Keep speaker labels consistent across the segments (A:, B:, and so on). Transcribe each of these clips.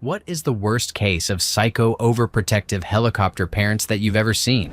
A: What is the worst case of psycho overprotective helicopter parents that you've ever seen?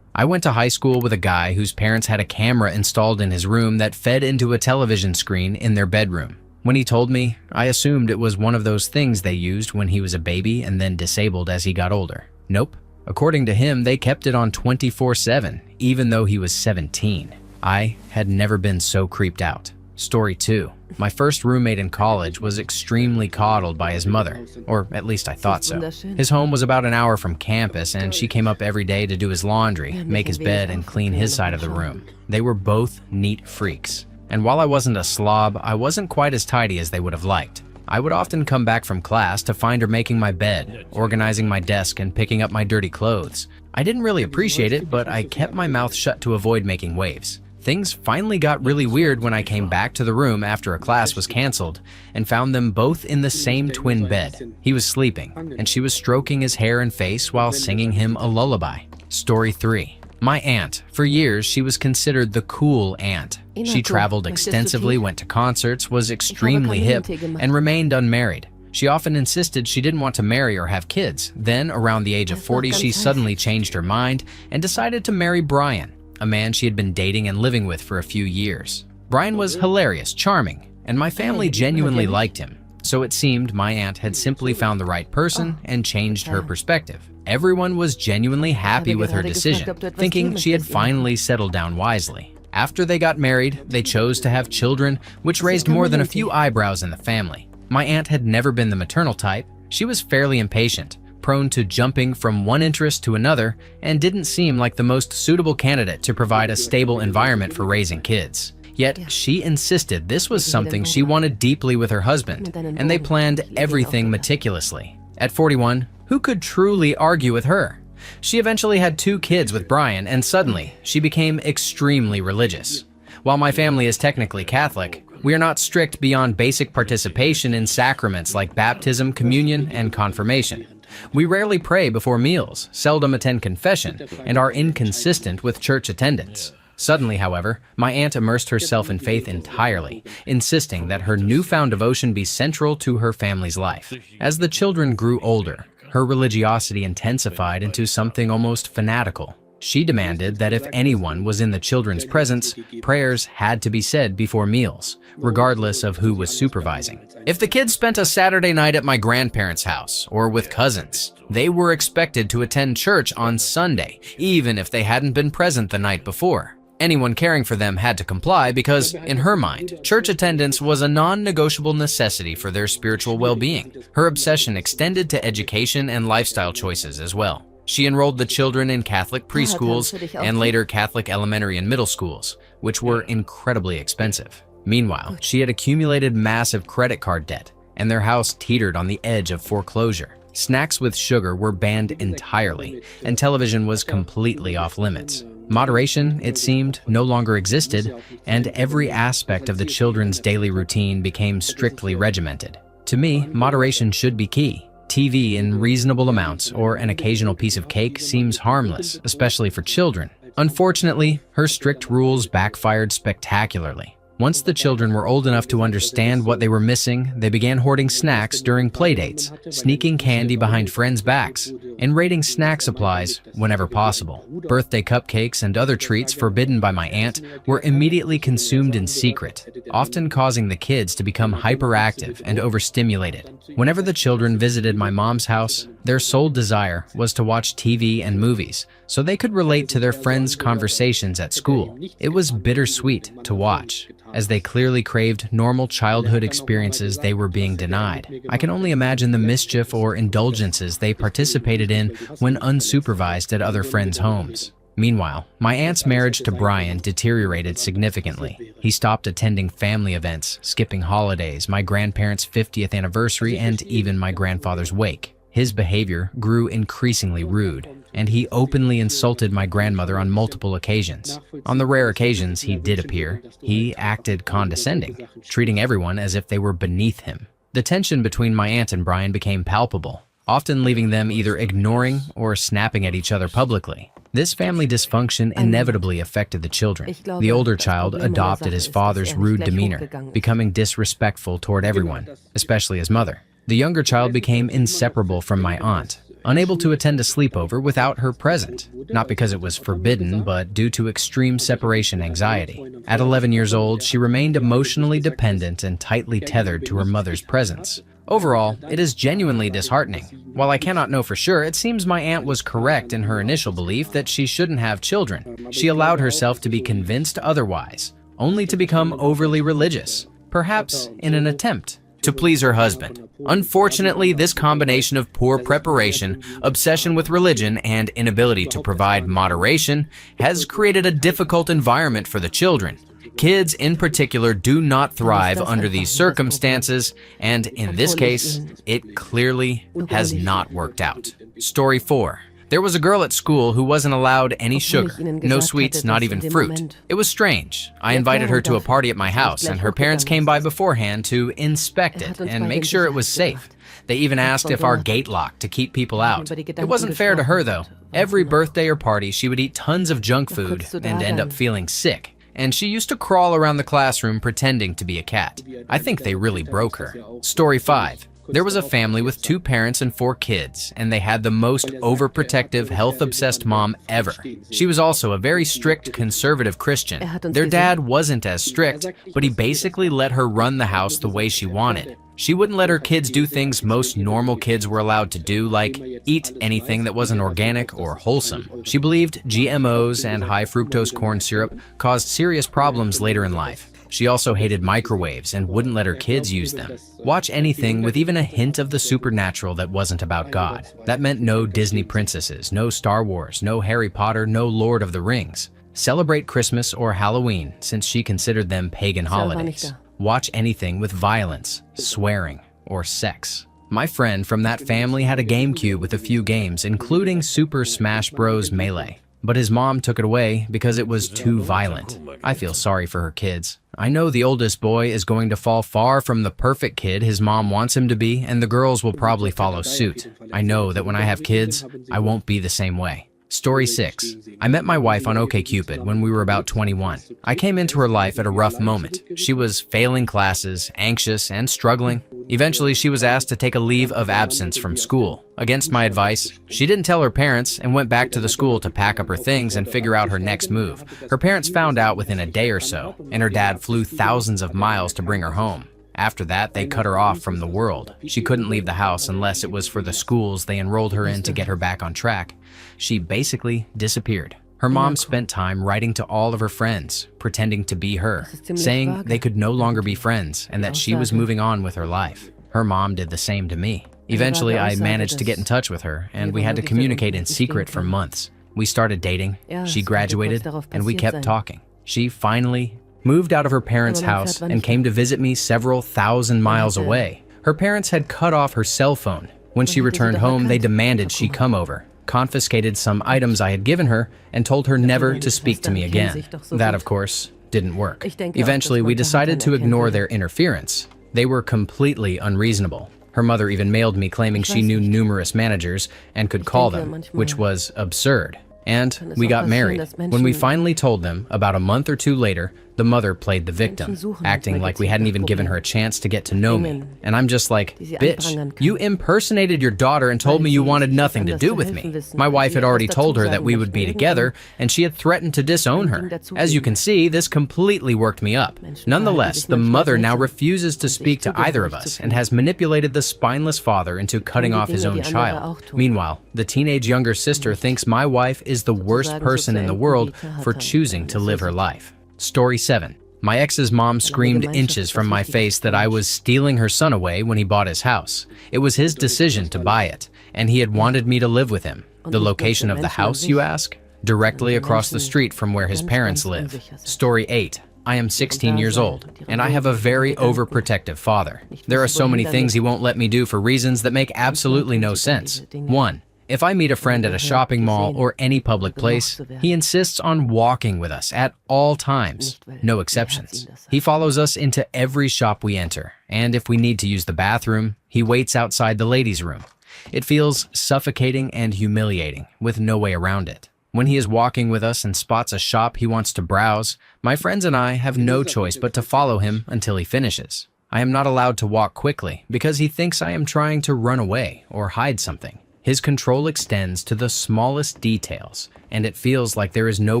A: I went to high school with a guy whose parents had a camera installed in his room that fed into a television screen in their bedroom. When he told me, I assumed it was one of those things they used when he was a baby and then disabled as he got older. Nope. According to him, they kept it on 24/7, even though he was 17. I had never been so creeped out. Story 2. My first roommate in college was extremely coddled by his mother, or at least I thought so. His home was about an hour from campus, and she came up every day to do his laundry, make his bed, and clean his side of the room. They were both neat freaks. And while I wasn't a slob, I wasn't quite as tidy as they would have liked. I would often come back from class to find her making my bed, organizing my desk, and picking up my dirty clothes. I didn't really appreciate it, but I kept my mouth shut to avoid making waves. Things finally got really weird when I came back to the room after a class was canceled and found them both in the same twin bed. He was sleeping, and she was stroking his hair and face while singing him a lullaby. Story 3. My aunt. For years, she was considered the cool aunt. She traveled extensively, went to concerts, was extremely hip, and remained unmarried. She often insisted she didn't want to marry or have kids. Then, around the age of 40, she suddenly changed her mind and decided to marry Brian, a man she had been dating and living with for a few years. Brian was hilarious, charming, and my family genuinely liked him. So it seemed my aunt had simply found the right person and changed her perspective. Everyone was genuinely happy with her decision, thinking she had finally settled down wisely. After they got married, they chose to have children, which raised more than a few eyebrows in the family. My aunt had never been the maternal type. She was fairly impatient, prone to jumping from one interest to another, and didn't seem like the most suitable candidate to provide a stable environment for raising kids. Yet she insisted this was something she wanted deeply with her husband, and they planned everything meticulously. At 41, who could truly argue with her? She eventually had 2 kids with Brian, and suddenly she became extremely religious. While my family is technically Catholic, we are not strict beyond basic participation in sacraments like baptism, communion, and confirmation. We rarely pray before meals, seldom attend confession, and are inconsistent with church attendance. Suddenly, however, my aunt immersed herself in faith entirely, insisting that her newfound devotion be central to her family's life. As the children grew older, her religiosity intensified into something almost fanatical. She demanded that if anyone was in the children's presence, prayers had to be said before meals, regardless of who was supervising. If the kids spent a Saturday night at my grandparents' house or with cousins, they were expected to attend church on Sunday, even if they hadn't been present the night before. Anyone caring for them had to comply because, in her mind, church attendance was a non-negotiable necessity for their spiritual well-being. Her obsession extended to education and lifestyle choices as well. She enrolled the children in Catholic preschools and later Catholic elementary and middle schools, which were incredibly expensive. Meanwhile, she had accumulated massive credit card debt, and their house teetered on the edge of foreclosure. Snacks with sugar were banned entirely, and television was completely off limits. Moderation, it seemed, no longer existed, and every aspect of the children's daily routine became strictly regimented. To me, moderation should be key. TV in reasonable amounts or an occasional piece of cake seems harmless, especially for children. Unfortunately, her strict rules backfired spectacularly. Once the children were old enough to understand what they were missing, they began hoarding snacks during playdates, sneaking candy behind friends' backs, and raiding snack supplies whenever possible. Birthday cupcakes and other treats forbidden by my aunt were immediately consumed in secret, often causing the kids to become hyperactive and overstimulated. Whenever the children visited my mom's house, their sole desire was to watch TV and movies, so they could relate to their friends' conversations at school. It was bittersweet to watch, as they clearly craved normal childhood experiences they were being denied. I can only imagine the mischief or indulgences they participated in when unsupervised at other friends' homes. Meanwhile, my aunt's marriage to Brian deteriorated significantly. He stopped attending family events, skipping holidays, my grandparents' 50th anniversary, and even my grandfather's wake. His behavior grew increasingly rude, and he openly insulted my grandmother on multiple occasions. On the rare occasions he did appear, he acted condescending, treating everyone as if they were beneath him. The tension between my aunt and Brian became palpable, often leaving them either ignoring or snapping at each other publicly. This family dysfunction inevitably affected the children. The older child adopted his father's rude demeanor, becoming disrespectful toward everyone, especially his mother. The younger child became inseparable from my aunt, unable to attend a sleepover without her present, not because it was forbidden, but due to extreme separation anxiety. At 11 years old, she remained emotionally dependent and tightly tethered to her mother's presence. Overall, it is genuinely disheartening. While I cannot know for sure, it seems my aunt was correct in her initial belief that she shouldn't have children. She allowed herself to be convinced otherwise, only to become overly religious, perhaps in an attempt to please her husband. Unfortunately, this combination of poor preparation, obsession with religion, and inability to provide moderation has created a difficult environment for the children. Kids in particular do not thrive under these circumstances, and in this case, it clearly has not worked out. Story 4. There was a girl at school who wasn't allowed any sugar, no sweets, not even fruit. It was strange. I invited her to a party at my house, and her parents came by beforehand to inspect it and make sure it was safe. They even asked if our gate locked to keep people out. It wasn't fair to her, though. Every birthday or party, she would eat tons of junk food and end up feeling sick. And she used to crawl around the classroom pretending to be a cat. I think they really broke her. Story 5. There was a family with 2 parents and 4 kids, and they had the most overprotective, health-obsessed mom ever. She was also a very strict, conservative Christian. Their dad wasn't as strict, but he basically let her run the house the way she wanted. She wouldn't let her kids do things most normal kids were allowed to do, like eat anything that wasn't organic or wholesome. She believed GMOs and high fructose corn syrup caused serious problems later in life. She also hated microwaves and wouldn't let her kids use them. Watch anything with even a hint of the supernatural that wasn't about God. That meant no Disney princesses, no Star Wars, no Harry Potter, no Lord of the Rings. Celebrate Christmas or Halloween, since she considered them pagan holidays. Watch anything with violence, swearing, or sex. My friend from that family had a GameCube with a few games, including Super Smash Bros. Melee. But his mom took it away because it was too violent. I feel sorry for her kids. I know the oldest boy is going to fall far from the perfect kid his mom wants him to be, and the girls will probably follow suit. I know that when I have kids, I won't be the same way. Story 6. I met my wife on OkCupid when we were about 21. I came into her life at a rough moment. She was failing classes, anxious, and struggling. Eventually, she was asked to take a leave of absence from school. Against my advice, she didn't tell her parents and went back to the school to pack up her things and figure out her next move. Her parents found out within a day or so, and her dad flew thousands of miles to bring her home. After that, they cut her off from the world. She couldn't leave the house unless it was for the schools they enrolled her in to get her back on track. She basically disappeared. Her mom spent time writing to all of her friends, pretending to be her, saying they could no longer be friends and that she was moving on with her life. Her mom did the same to me. Eventually, I managed to get in touch with her, and we had to communicate in secret for months. We started dating, she graduated, and we kept talking. She finally moved out of her parents' house and came to visit me several thousand miles away. Her parents had cut off her cell phone. When she returned home, they demanded she come over, confiscated some items I had given her, and told her never to speak to me again. That, of course, didn't work. Eventually, we decided to ignore their interference. They were completely unreasonable. Her mother even mailed me claiming she knew numerous managers and could call them, which was absurd. And we got married. When we finally told them, about a month or 2 later, the mother played the victim, acting like we hadn't even given her a chance to get to know me. And I'm just like, bitch, you impersonated your daughter and told me you wanted nothing to do with me. My wife had already told her that we would be together, and she had threatened to disown her. As you can see, this completely worked me up. Nonetheless, the mother now refuses to speak to either of us and has manipulated the spineless father into cutting off his own child. Meanwhile, the teenage younger sister thinks my wife is the worst person in the world for choosing to live her life. Story 7. My ex's mom screamed inches from my face that I was stealing her son away when he bought his house. It was his decision to buy it, and he had wanted me to live with him. The location of the house, you ask? Directly across the street from where his parents live. Story 8. I am 16 years old, and I have a very overprotective father. There are so many things he won't let me do for reasons that make absolutely no sense. 1. If I meet a friend at a shopping mall or any public place, he insists on walking with us at all times, no exceptions. He follows us into every shop we enter, and if we need to use the bathroom, he waits outside the ladies' room. It feels suffocating and humiliating, with no way around it. When he is walking with us and spots a shop he wants to browse, my friends and I have no choice but to follow him until he finishes. I am not allowed to walk quickly because he thinks I am trying to run away or hide something. His control extends to the smallest details, and it feels like there is no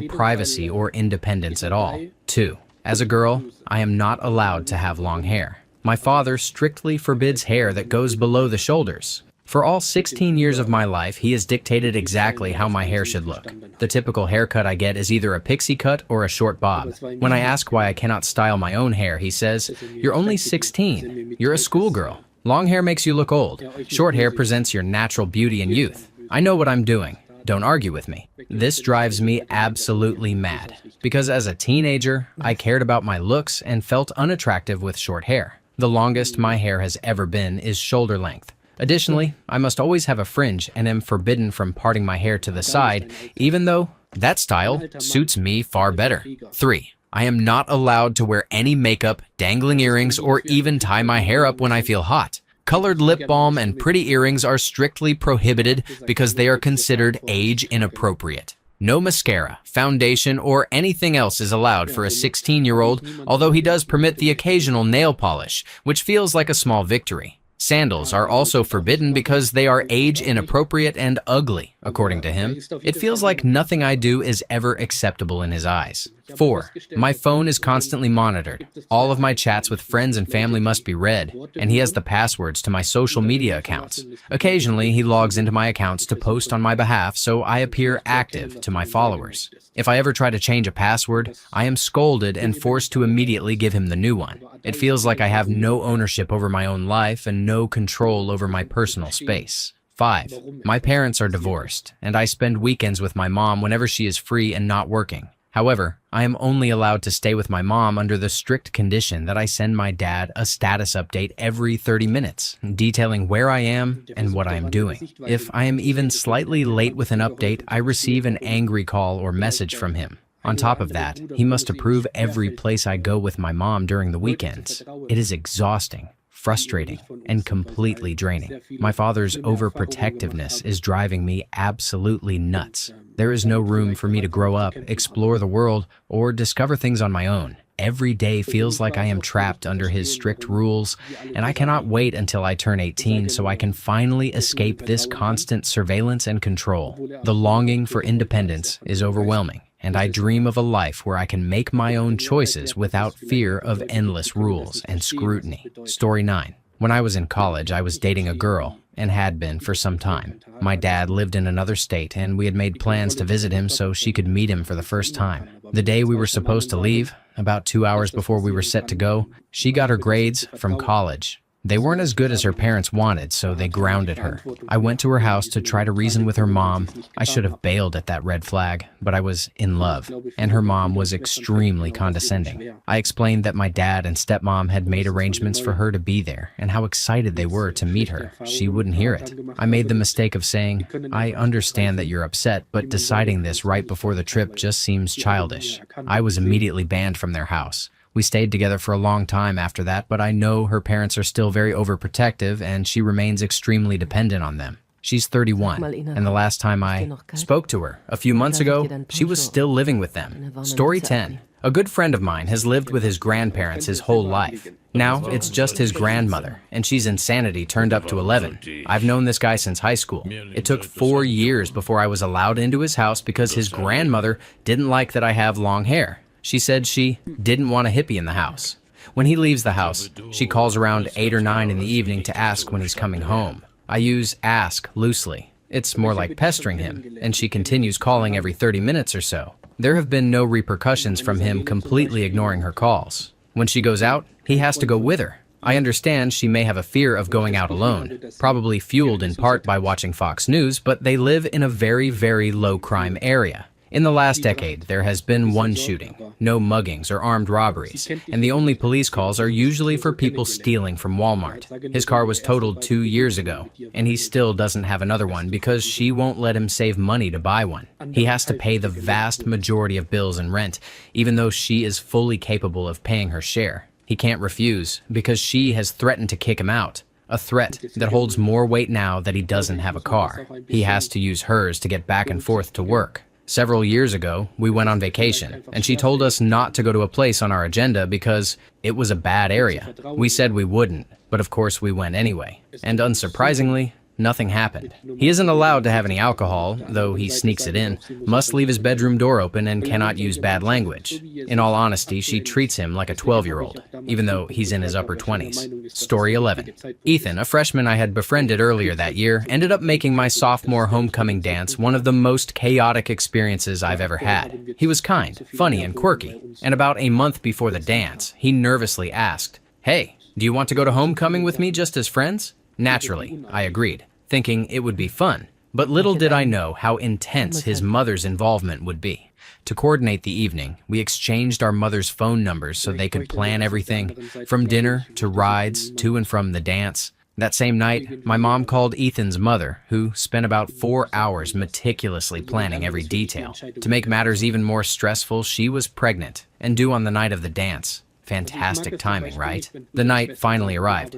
A: privacy or independence at all. 2. As a girl, I am not allowed to have long hair. My father strictly forbids hair that goes below the shoulders. For all 16 years of my life, he has dictated exactly how my hair should look. The typical haircut I get is either a pixie cut or a short bob. When I ask why I cannot style my own hair, he says, "You're only 16. You're a schoolgirl. Long hair makes you look old. Short hair presents your natural beauty and youth. I know what I'm doing. Don't argue with me." This drives me absolutely mad, because as a teenager, I cared about my looks and felt unattractive with short hair. The longest my hair has ever been is shoulder length. Additionally, I must always have a fringe and am forbidden from parting my hair to the side, even though that style suits me far better. 3. I am not allowed to wear any makeup, dangling earrings, or even tie my hair up when I feel hot. Colored lip balm and pretty earrings are strictly prohibited because they are considered age inappropriate. No mascara, foundation, or anything else is allowed for a 16-year-old, although he does permit the occasional nail polish, which feels like a small victory. Sandals are also forbidden because they are age inappropriate and ugly, according to him. It feels like nothing I do is ever acceptable in his eyes. 4. My phone is constantly monitored. All of my chats with friends and family must be read, and he has the passwords to my social media accounts. Occasionally, he logs into my accounts to post on my behalf, so I appear active to my followers. If I ever try to change a password, I am scolded and forced to immediately give him the new one. It feels like I have no ownership over my own life and no control over my personal space. 5. My parents are divorced, and I spend weekends with my mom whenever she is free and not working. However, I am only allowed to stay with my mom under the strict condition that I send my dad a status update every 30 minutes, detailing where I am and what I am doing. If I am even slightly late with an update, I receive an angry call or message from him. On top of that, he must approve every place I go with my mom during the weekends. It is exhausting, frustrating, and completely draining. My father's overprotectiveness is driving me absolutely nuts. There is no room for me to grow up, explore the world, or discover things on my own. Every day feels like I am trapped under his strict rules, and I cannot wait until I turn 18 so I can finally escape this constant surveillance and control. The longing for independence is overwhelming, and I dream of a life where I can make my own choices without fear of endless rules and scrutiny. Story 9. When I was in college, I was dating a girl, and had been for some time. My dad lived in another state, and we had made plans to visit him so she could meet him for the first time. The day we were supposed to leave, about 2 hours before we were set to go, she got her grades from college. They weren't as good as her parents wanted, so they grounded her. I went to her house to try to reason with her mom. I should have bailed at that red flag, but I was in love, and her mom was extremely condescending. I explained that my dad and stepmom had made arrangements for her to be there, and how excited they were to meet her. She wouldn't hear it. I made the mistake of saying, "I understand that you're upset, but deciding this right before the trip just seems childish." I was immediately banned from their house. We stayed together for a long time after that, but I know her parents are still very overprotective and she remains extremely dependent on them. She's 31, and the last time I spoke to her, a few months ago, she was still living with them. Story 10. A good friend of mine has lived with his grandparents his whole life. Now, it's just his grandmother, and she's insanity turned up to 11. I've known this guy since high school. It took 4 years before I was allowed into his house because his grandmother didn't like that I have long hair. She said she didn't want a hippie in the house. When he leaves the house, she calls around 8 or 9 in the evening to ask when he's coming home. I use ask loosely. It's more like pestering him, and she continues calling every 30 minutes or so. There have been no repercussions from him completely ignoring her calls. When she goes out, he has to go with her. I understand she may have a fear of going out alone, probably fueled in part by watching Fox News, but they live in a very, very low crime area. In the last decade, there has been one shooting, no muggings or armed robberies, and the only police calls are usually for people stealing from Walmart. His car was totaled 2 years ago, and he still doesn't have another one because she won't let him save money to buy one. He has to pay the vast majority of bills and rent, even though she is fully capable of paying her share. He can't refuse because she has threatened to kick him out. A threat that holds more weight now that he doesn't have a car. He has to use hers to get back and forth to work. Several years ago, we went on vacation, and she told us not to go to a place on our agenda because it was a bad area. We said we wouldn't, but of course we went anyway. And unsurprisingly, nothing happened. He isn't allowed to have any alcohol, though he sneaks it in, must leave his bedroom door open, and cannot use bad language. In all honesty, she treats him like a 12-year-old, even though he's in his upper 20s. Story 11. Ethan, a freshman I had befriended earlier that year, ended up making my sophomore homecoming dance one of the most chaotic experiences I've ever had. He was kind, funny, and quirky, and about a month before the dance, he nervously asked, "Hey, do you want to go to homecoming with me just as friends?" Naturally, I agreed, thinking it would be fun, but little did I know how intense his mother's involvement would be. To coordinate the evening, we exchanged our mother's phone numbers so they could plan everything, from dinner to rides to and from the dance. That same night, my mom called Ethan's mother, who spent about 4 hours meticulously planning every detail. To make matters even more stressful, she was pregnant and due on the night of the dance. Fantastic timing, right? The night finally arrived.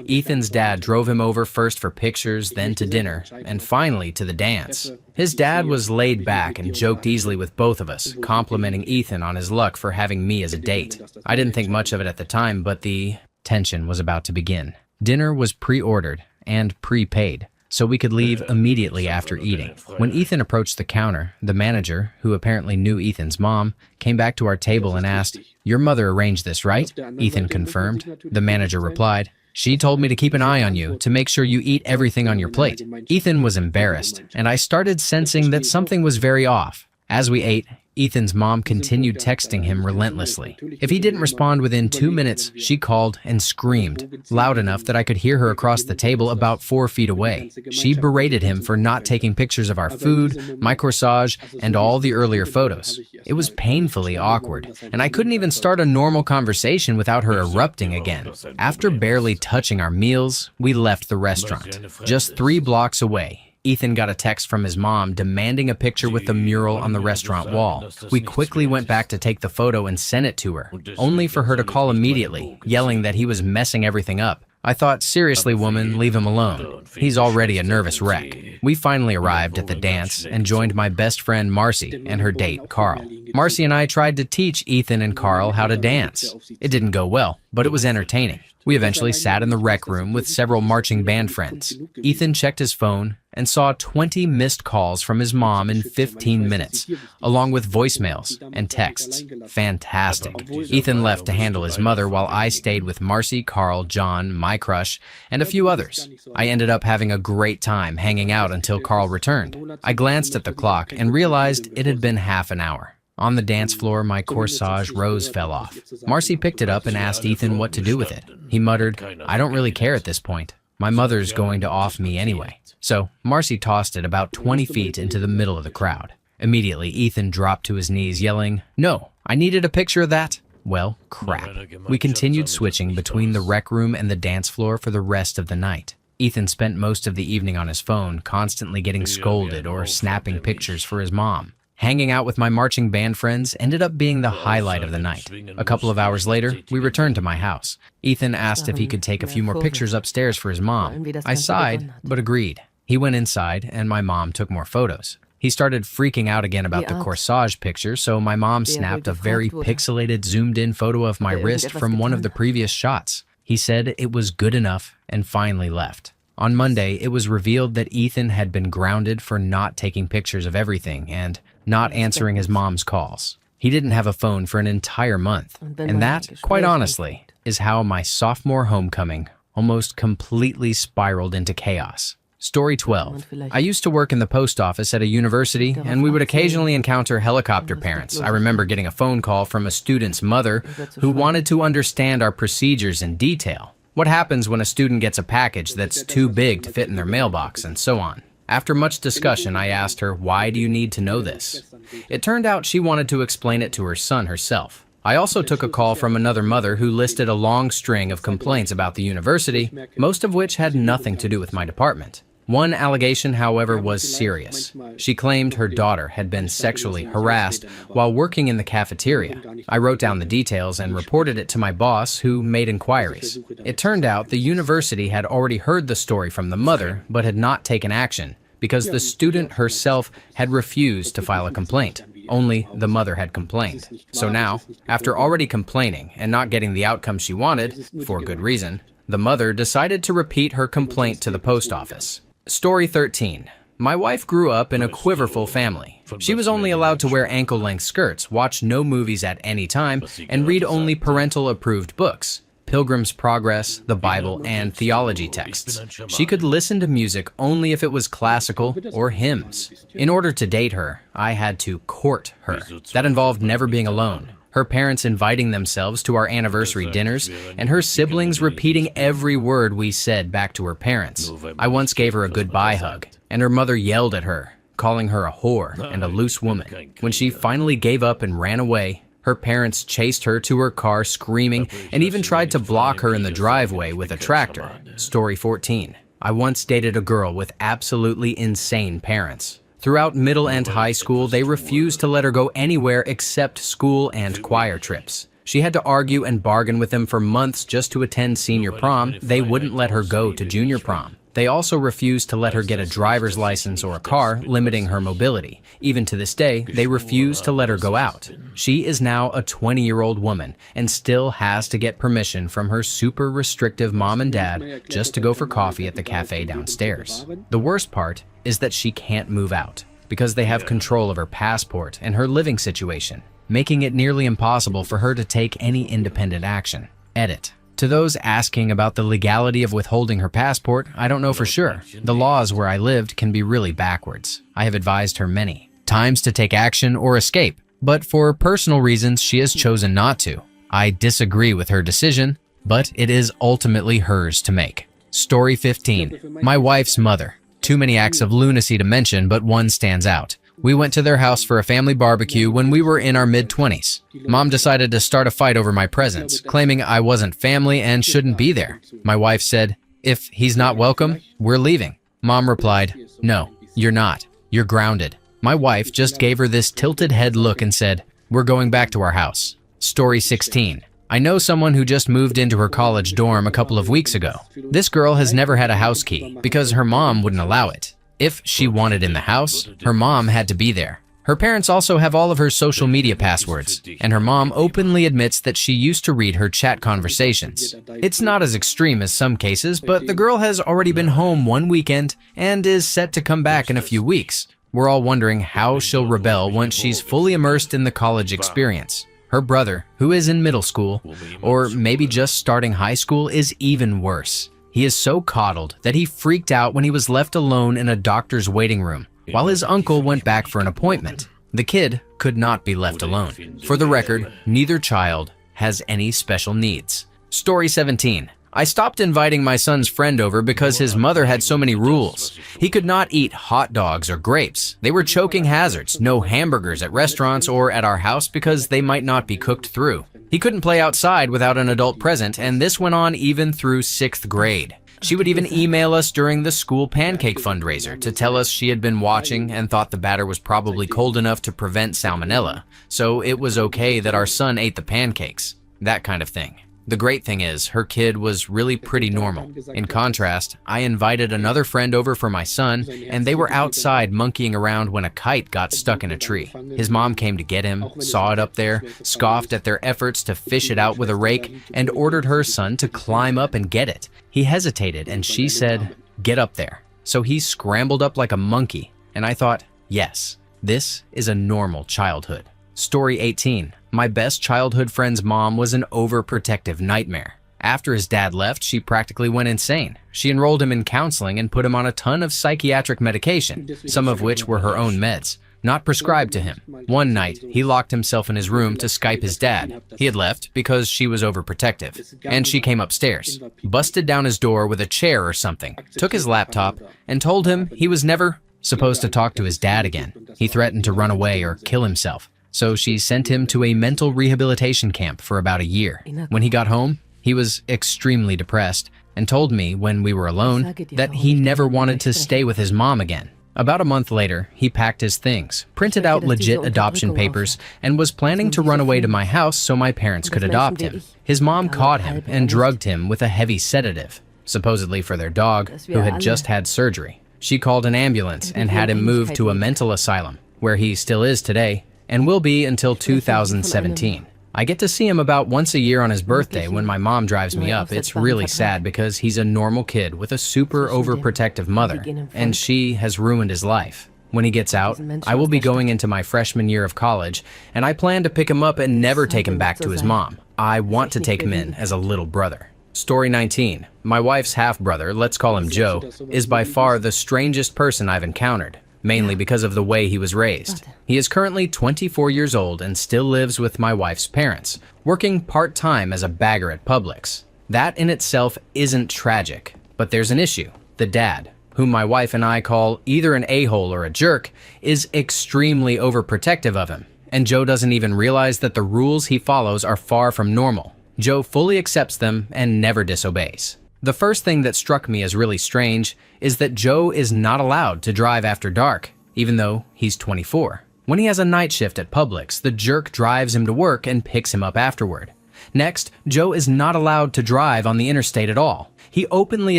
A: Ethan's dad drove him over first for pictures, then to dinner, and finally to the dance. His dad was laid back and joked easily with both of us, complimenting Ethan on his luck for having me as a date. I didn't think much of it at the time, but the tension was about to begin. Dinner was pre-ordered and prepaid, so we could leave immediately after eating. When Ethan approached the counter, the manager, who apparently knew Ethan's mom, came back to our table and asked, "Your mother arranged this, right?" Ethan confirmed. The manager replied, "She told me to keep an eye on you, to make sure you eat everything on your plate." Ethan was embarrassed, and I started sensing that something was very off. As we ate, Ethan's mom continued texting him relentlessly. If he didn't respond within 2 minutes, she called and screamed, loud enough that I could hear her across the table about 4 feet away. She berated him for not taking pictures of our food, my corsage, and all the earlier photos. It was painfully awkward, and I couldn't even start a normal conversation without her erupting again. After barely touching our meals, we left the restaurant. Just 3 blocks away, Ethan got a text from his mom demanding a picture with the mural on the restaurant wall. We quickly went back to take the photo and sent it to her, only for her to call immediately, yelling that he was messing everything up. I thought, seriously, woman, leave him alone. He's already a nervous wreck. We finally arrived at the dance and joined my best friend Marcy and her date, Carl. Marcy and I tried to teach Ethan and Carl how to dance. It didn't go well, but it was entertaining. We eventually sat in the rec room with several marching band friends. Ethan checked his phone and saw 20 missed calls from his mom in 15 minutes, along with voicemails and texts. Fantastic. Ethan left to handle his mother while I stayed with Marcy, Carl, John, my crush, and a few others. I ended up having a great time hanging out until Carl returned. I glanced at the clock and realized it had been half an hour. On the dance floor, my corsage rose fell off. Marcy picked it up and asked Ethan what to do with it. He muttered, "I don't really care at this point. My mother's going to off me anyway." So Marcy tossed it about 20 feet into the middle of the crowd. Immediately, Ethan dropped to his knees, yelling, "No, I needed a picture of that." Well, crap. We continued switching between the rec room and the dance floor for the rest of the night. Ethan spent most of the evening on his phone, constantly getting scolded or snapping pictures for his mom. Hanging out with my marching band friends ended up being the highlight of the night. A couple of hours later, we returned to my house. Ethan asked if he could take a few more pictures upstairs for his mom. I sighed, but agreed. He went inside, and my mom took more photos. He started freaking out again about the corsage picture, so my mom snapped a very pixelated, zoomed-in photo of my wrist from one of the previous shots. He said it was good enough and finally left. On Monday, it was revealed that Ethan had been grounded for not taking pictures of everything and not answering his mom's calls. He didn't have a phone for an entire month. And that, quite honestly, is how my sophomore homecoming almost completely spiraled into chaos. Story 12. I used to work in the post office at a university, and we would occasionally encounter helicopter parents. I remember getting a phone call from a student's mother who wanted to understand our procedures in detail. What happens when a student gets a package that's too big to fit in their mailbox, and so on. After much discussion, I asked her, "Why do you need to know this?" It turned out she wanted to explain it to her son herself. I also took a call from another mother who listed a long string of complaints about the university, most of which had nothing to do with my department. One allegation, however, was serious. She claimed her daughter had been sexually harassed while working in the cafeteria. I wrote down the details and reported it to my boss, who made inquiries. It turned out the university had already heard the story from the mother, but had not taken action because the student herself had refused to file a complaint. Only the mother had complained. So now, after already complaining and not getting the outcome she wanted, for good reason, the mother decided to repeat her complaint to the post office. Story 13. My wife grew up in a quiverful family. She was only allowed to wear ankle-length skirts, watch no movies at any time, and read only parental-approved books. Pilgrim's Progress, the Bible, and theology texts. She could listen to music only if it was classical or hymns. In order to date her, I had to court her. That involved never being alone, her parents inviting themselves to our anniversary dinners, and her siblings repeating every word we said back to her parents. I once gave her a goodbye hug, and her mother yelled at her, calling her a whore and a loose woman. When she finally gave up and ran away, her parents chased her to her car screaming and even tried to block her in the driveway with a tractor. Story 14. I once dated a girl with absolutely insane parents. Throughout middle and high school, they refused to let her go anywhere except school and choir trips. She had to argue and bargain with them for months just to attend senior prom. They wouldn't let her go to junior prom. They also refused to let her get a driver's license or a car, limiting her mobility. Even to this day, they refuse to let her go out. She is now a 20-year-old woman and still has to get permission from her super restrictive mom and dad just to go for coffee at the cafe downstairs. The worst part is that she can't move out because they have control of her passport and her living situation, making it nearly impossible for her to take any independent action. Edit. To those asking about the legality of withholding her passport, I don't know for sure. The laws where I lived can be really backwards. I have advised her many times to take action or escape, but for personal reasons she has chosen not to. I disagree with her decision, but it is ultimately hers to make. Story 15. My wife's mother. Too many acts of lunacy to mention, but one stands out. We went to their house for a family barbecue when we were in our mid-20s. Mom decided to start a fight over my presence, claiming I wasn't family and shouldn't be there. My wife said, "If he's not welcome, we're leaving." Mom replied, "No, you're not. You're grounded." My wife just gave her this tilted head look and said, "We're going back to our house." Story 16. I know someone who just moved into her college dorm a couple of weeks ago. This girl has never had a house key because her mom wouldn't allow it. If she wanted in the house, her mom had to be there. Her parents also have all of her social media passwords, and her mom openly admits that she used to read her chat conversations. It's not as extreme as some cases, but the girl has already been home one weekend and is set to come back in a few weeks. We're all wondering how she'll rebel once she's fully immersed in the college experience. Her brother, who is in middle school, or maybe just starting high school, is even worse. He is so coddled that he freaked out when he was left alone in a doctor's waiting room while his uncle went back for an appointment. The kid could not be left alone. For the record, neither child has any special needs. Story 17. I stopped inviting my son's friend over because his mother had so many rules. He could not eat hot dogs or grapes. They were choking hazards. No hamburgers at restaurants or at our house because they might not be cooked through. He couldn't play outside without an adult present, and this went on even through 6th grade. She would even email us during the school pancake fundraiser to tell us she had been watching and thought the batter was probably cold enough to prevent salmonella, so it was okay that our son ate the pancakes. That kind of thing. The great thing is, her kid was really pretty normal. In contrast, I invited another friend over for my son, and they were outside monkeying around when a kite got stuck in a tree. His mom came to get him, saw it up there, scoffed at their efforts to fish it out with a rake, and ordered her son to climb up and get it. He hesitated, and she said, "Get up there." So he scrambled up like a monkey, and I thought, yes, this is a normal childhood. Story 18. My best childhood friend's mom was an overprotective nightmare. After his dad left, she practically went insane. She enrolled him in counseling and put him on a ton of psychiatric medication, some of which were her own meds, not prescribed to him. One night, he locked himself in his room to Skype his dad. He had left because she was overprotective, and she came upstairs, busted down his door with a chair or something, took his laptop, and told him he was never supposed to talk to his dad again. He threatened to run away or kill himself. So she sent him to a mental rehabilitation camp for about a year. When he got home, he was extremely depressed and told me when we were alone that he never wanted to stay with his mom again. About a month later, he packed his things, printed out legit adoption papers, and was planning to run away to my house so my parents could adopt him. His mom caught him and drugged him with a heavy sedative, supposedly for their dog, who had just had surgery. She called an ambulance and had him moved to a mental asylum, where he still is today and will be until 2017. I get to see him about once a year on his birthday when my mom drives me up. It's really sad because he's a normal kid with a super overprotective mother, and she has ruined his life. When he gets out, I will be going into my freshman year of college, and I plan to pick him up and never take him back to his mom. I want to take him in as a little brother. Story 19. My wife's half-brother, let's call him Joe, is by far the strangest person I've encountered, mainly because of the way he was raised. He is currently 24 years old and still lives with my wife's parents, working part-time as a bagger at Publix. That in itself isn't tragic, but there's an issue. The dad, whom my wife and I call either an a-hole or a jerk, is extremely overprotective of him, and Joe doesn't even realize that the rules he follows are far from normal. Joe fully accepts them and never disobeys. The first thing that struck me as really strange is that Joe is not allowed to drive after dark, even though he's 24. When he has a night shift at Publix, the jerk drives him to work and picks him up afterward. Next, Joe is not allowed to drive on the interstate at all. He openly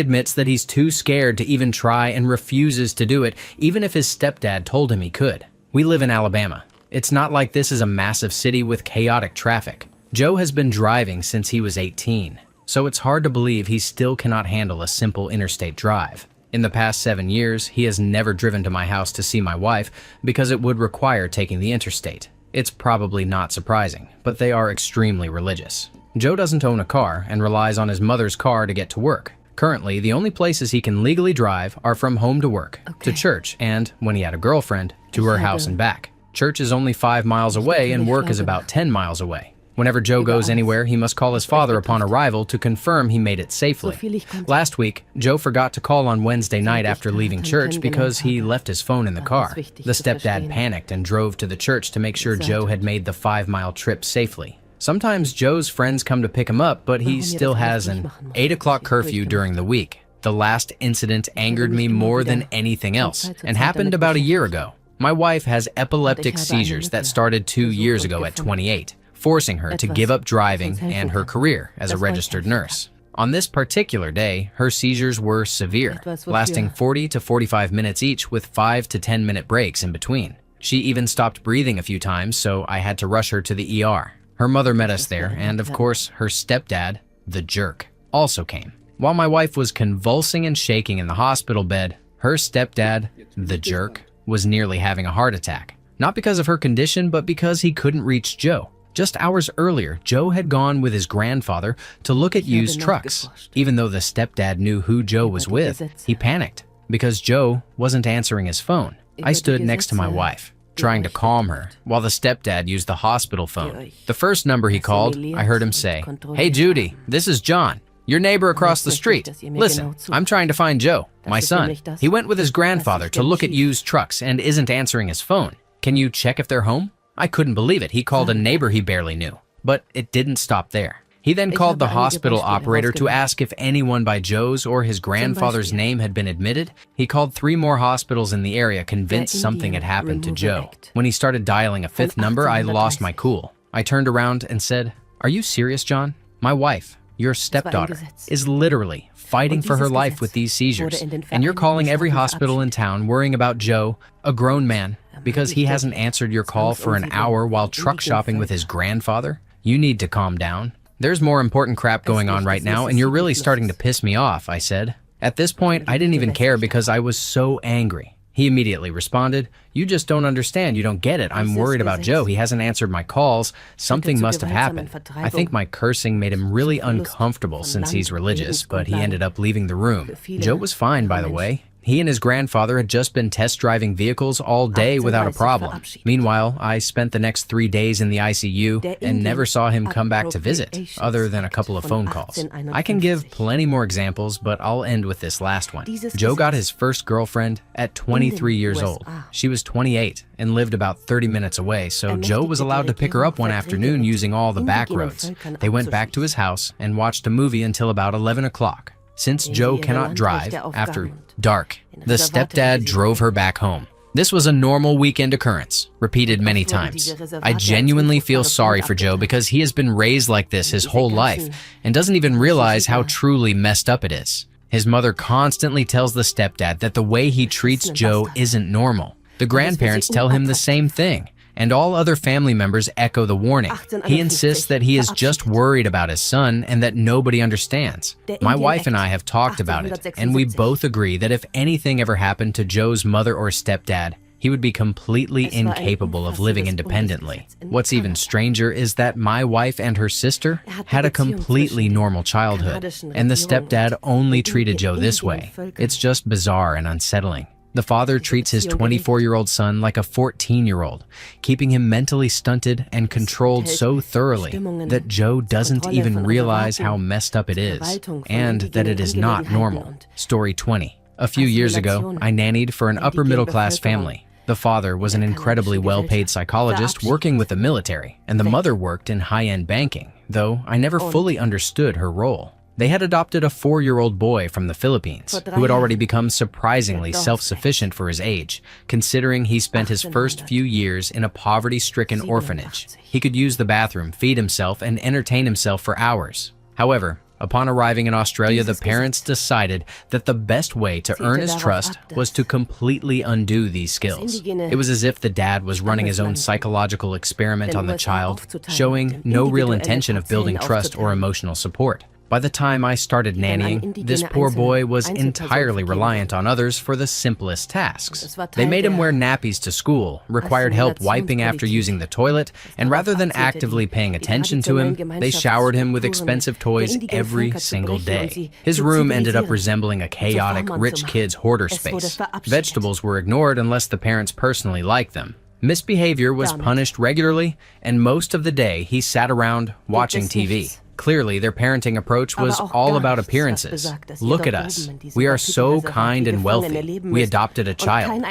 A: admits that he's too scared to even try and refuses to do it, even if his stepdad told him he could. We live in Alabama. It's not like this is a massive city with chaotic traffic. Joe has been driving since he was 18, so it's hard to believe he still cannot handle a simple interstate drive. In the past 7 years, he has never driven to my house to see my wife because it would require taking the interstate. It's probably not surprising, but they are extremely religious. Joe doesn't own a car and relies on his mother's car to get to work. Currently, the only places he can legally drive are from home to work, to church, and, when he had a girlfriend, to her house and back. Church is only 5 miles away and work is about 10 miles away. Whenever Joe goes anywhere, he must call his father upon arrival to confirm he made it safely. Last week, Joe forgot to call on Wednesday night after leaving church because he left his phone in the car. The stepdad panicked and drove to the church to make sure Joe had made the 5-mile trip safely. Sometimes Joe's friends come to pick him up, but he still has an 8 o'clock curfew during the week. The last incident angered me more than anything else and happened about a year ago. My wife has epileptic seizures that started 2 years ago at 28, forcing her to give up driving and her career as a registered nurse. On this particular day, her seizures were severe, lasting 40 to 45 minutes each with 5 to 10-minute breaks in between. She even stopped breathing a few times, so I had to rush her to the ER. Her mother met us there, and of course, her stepdad, the jerk, also came. While my wife was convulsing and shaking in the hospital bed, her stepdad, the jerk, was nearly having a heart attack. Not because of her condition, but because he couldn't reach Joe. Just hours earlier, Joe had gone with his grandfather to look at used trucks. Even though the stepdad knew who Joe was with, he panicked because Joe wasn't answering his phone. I stood next to my wife, trying to calm her, while the stepdad used the hospital phone. The first number he called, I heard him say, "Hey Judy, this is John, your neighbor across the street. Listen, I'm trying to find Joe, my son. He went with his grandfather to look at used trucks and isn't answering his phone. Can you check if they're home?" I couldn't believe it. He called a neighbor he barely knew. But it didn't stop there. He then called the hospital operator to ask if anyone by Joe's or his grandfather's name had been admitted. He called 3 more hospitals in the area, convinced something had happened to Joe. When he started dialing a 5th number, I lost my cool. I turned around and said, "Are you serious, John? My wife, your stepdaughter, is literally fighting for her life with these seizures, and you're calling every hospital in town worrying about Joe, a grown man, because he hasn't answered your call for an hour while truck shopping with his grandfather? You need to calm down. There's more important crap going on right now, and you're really starting to piss me off," I said. At this point, I didn't even care because I was so angry. He immediately responded, "You just don't understand. You don't get it. I'm worried about Joe. He hasn't answered my calls. Something must have happened." I think my cursing made him really uncomfortable since he's religious, but he ended up leaving the room. Joe was fine, by the way. He and his grandfather had just been test driving vehicles all day without a problem. Meanwhile, I spent the next 3 days in the ICU and never saw him come back to visit, other than a couple of phone calls. I can give plenty more examples, but I'll end with this last one. Joe got his first girlfriend at 23 years old. She was 28 and lived about 30 minutes away, so Joe was allowed to pick her up one afternoon using all the back roads. They went back to his house and watched a movie until about 11 o'clock. Since Joe cannot drive after dark, the stepdad drove her back home. This was a normal weekend occurrence, repeated many times. I genuinely feel sorry for Joe because he has been raised like this his whole life and doesn't even realize how truly messed up it is. His mother constantly tells the stepdad that the way he treats Joe isn't normal. The grandparents tell him the same thing, and all other family members echo the warning. He insists that he is just worried about his son and that nobody understands. My wife and I have talked about it, and we both agree that if anything ever happened to Joe's mother or stepdad, he would be completely incapable of living independently. What's even stranger is that my wife and her sister had a completely normal childhood, and the stepdad only treated Joe this way. It's just bizarre and unsettling. The father treats his 24-year-old son like a 14-year-old, keeping him mentally stunted and controlled so thoroughly that Joe doesn't even realize how messed up it is, and that it is not normal. Story 20. A few years ago, I nannied for an upper-middle-class family. The father was an incredibly well-paid psychologist working with the military, and the mother worked in high-end banking, though I never fully understood her role. They had adopted a 4-year-old boy from the Philippines, who had already become surprisingly self-sufficient for his age, considering he spent his first few years in a poverty-stricken orphanage. He could use the bathroom, feed himself, and entertain himself for hours. However, upon arriving in Australia, the parents decided that the best way to earn his trust was to completely undo these skills. It was as if the dad was running his own psychological experiment on the child, showing no real intention of building trust or emotional support. By the time I started nannying, this poor boy was entirely reliant on others for the simplest tasks. They made him wear nappies to school, required help wiping after using the toilet, and rather than actively paying attention to him, they showered him with expensive toys every single day. His room ended up resembling a chaotic, rich kid's hoarder space. Vegetables were ignored unless the parents personally liked them. Misbehavior was punished regularly, and most of the day he sat around watching TV. Clearly, their parenting approach was all about appearances. Look at us. We are so kind and wealthy. We adopted a child.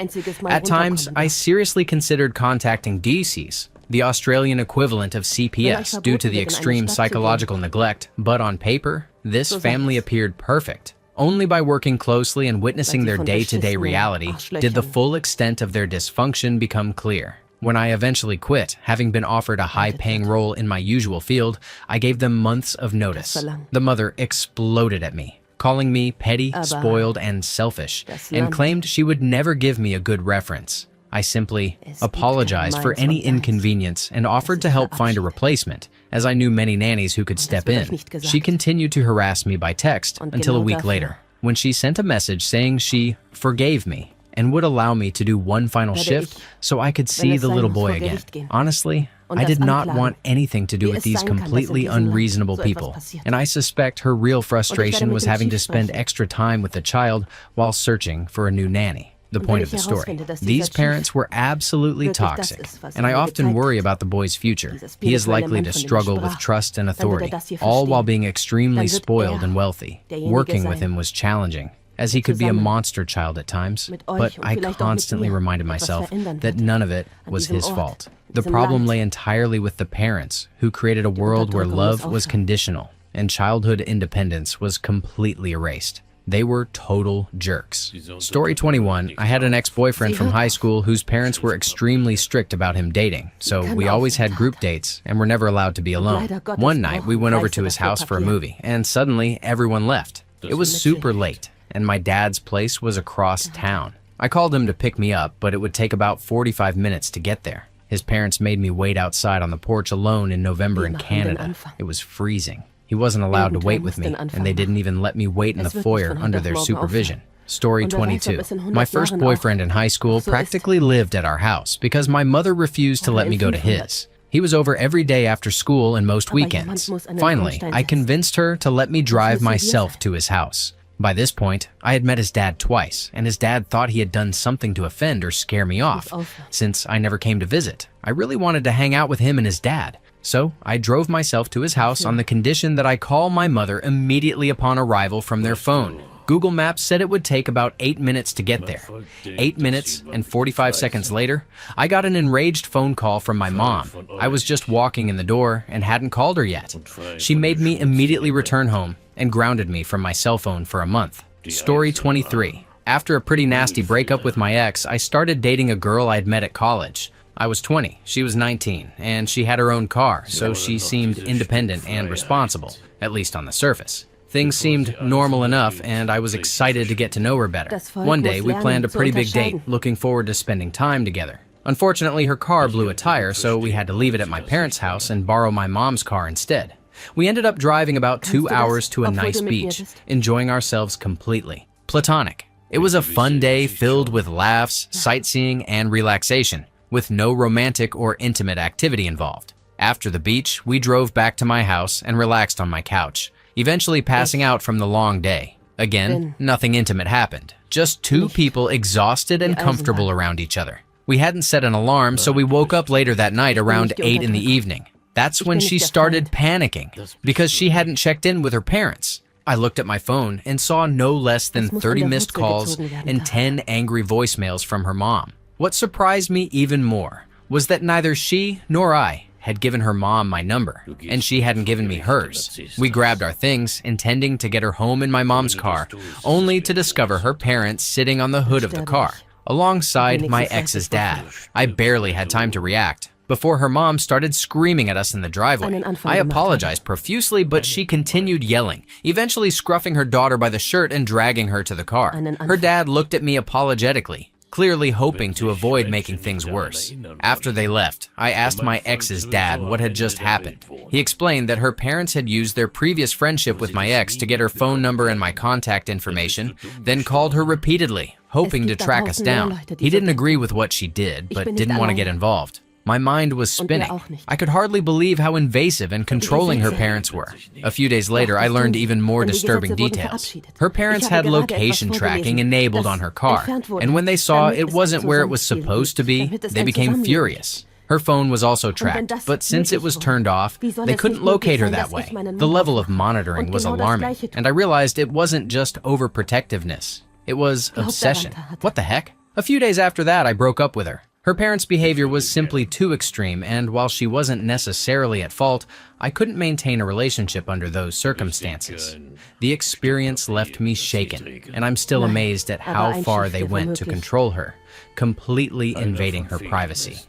A: At times, I seriously considered contacting DCs, the Australian equivalent of CPS, due to the extreme psychological neglect, but on paper, this family appeared perfect. Only by working closely and witnessing their day-to-day reality did the full extent of their dysfunction become clear. When I eventually quit, having been offered a high-paying role in my usual field, I gave them months of notice. The mother exploded at me, calling me petty, spoiled, and selfish, and claimed she would never give me a good reference. I simply apologized for any inconvenience and offered to help find a replacement, as I knew many nannies who could step in. She continued to harass me by text until a week later, when she sent a message saying she forgave me and would allow me to do one final shift so I could see the little boy again. Honestly, I did not want anything to do with these completely unreasonable people, and I suspect her real frustration was having to spend extra time with the child while searching for a new nanny. The point of the story. These parents were absolutely toxic, and I often worry about the boy's future. He is likely to struggle with trust and authority, all while being extremely spoiled and wealthy. Working with him was challenging, as he could be a monster child at times, but I constantly reminded myself that none of it was his fault. The problem lay entirely with the parents, who created a world where love was conditional and childhood independence was completely erased. They were total jerks. Story 21, I had an ex-boyfriend from high school whose parents were extremely strict about him dating, so we always had group dates and were never allowed to be alone. One night, we went over to his house for a movie, and suddenly everyone left. It was super late, and my dad's place was across town. I called him to pick me up, but it would take about 45 minutes to get there. His parents made me wait outside on the porch alone in November in Canada. It was freezing. He wasn't allowed to wait with me, and they didn't even let me wait in the foyer under their supervision. Story 22. My first boyfriend in high school practically lived at our house because my mother refused to let me go to his. He was over every day after school and most weekends. Finally, I convinced her to let me drive myself to his house. By this point, I had met his dad twice, and his dad thought he had done something to offend or scare me off, since I never came to visit. I really wanted to hang out with him and his dad. So I drove myself to his house on the condition that I call my mother immediately upon arrival from their phone. Google Maps said it would take about 8 minutes to get there. 8 minutes and 45 seconds later, I got an enraged phone call from my mom. I was just walking in the door and hadn't called her yet. She made me immediately return home and grounded me from my cell phone for a month. Story 23. After a pretty nasty breakup with my ex, I started dating a girl I'd met at college. I was 20, she was 19, and she had her own car, so she seemed independent and responsible, at least on the surface. Things seemed normal enough, and I was excited to get to know her better. One day, we planned a pretty big date, looking forward to spending time together. Unfortunately, her car blew a tire, so we had to leave it at my parents' house and borrow my mom's car instead. We ended up driving about 2 hours to a nice beach, enjoying ourselves completely. Platonic. It was a fun day filled with laughs, sightseeing, and relaxation, with no romantic or intimate activity involved. After the beach, we drove back to my house and relaxed on my couch, eventually passing out from the long day. Again, nothing intimate happened, just two people exhausted and comfortable around each other. We hadn't set an alarm, so we woke up later that night around 8 in the evening. That's when she started panicking, because she hadn't checked in with her parents. I looked at my phone and saw no less than 30 missed calls and 10 angry voicemails from her mom. What surprised me even more was that neither she nor I had given her mom my number, and she hadn't given me hers. We grabbed our things, intending to get her home in my mom's car, only to discover her parents sitting on the hood of the car, alongside my ex's dad. I barely had time to react before her mom started screaming at us in the driveway. I apologized profusely, but she continued yelling, eventually scruffing her daughter by the shirt and dragging her to the car. Her dad looked at me apologetically, clearly hoping to avoid making things worse. After they left, I asked my ex's dad what had just happened. He explained that her parents had used their previous friendship with my ex to get her phone number and my contact information, then called her repeatedly, hoping to track us down. He didn't agree with what she did, but didn't want to get involved. My mind was spinning. I could hardly believe how invasive and controlling her parents were. A few days later, I learned even more disturbing details. Her parents had location tracking enabled on her car, and when they saw it wasn't where it was supposed to be, they became furious. Her phone was also tracked, but since it was turned off, they couldn't locate her that way. The level of monitoring was alarming, and I realized it wasn't just overprotectiveness. It was obsession. What the heck? A few days after that, I broke up with her. Her parents' behavior was simply too extreme, and while she wasn't necessarily at fault, I couldn't maintain a relationship under those circumstances. The experience left me shaken, and I'm still amazed at how far they went to control her, completely invading her privacy.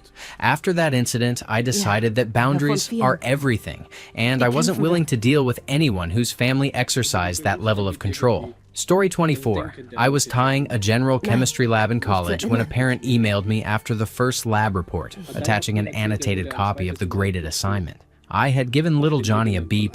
A: After that incident, I decided that boundaries are everything, and I wasn't willing to deal with anyone whose family exercised that level of control. Story 24. I was tying a general chemistry lab in college when a parent emailed me after the first lab report, attaching an annotated copy of the graded assignment. I had given little Johnny a B+.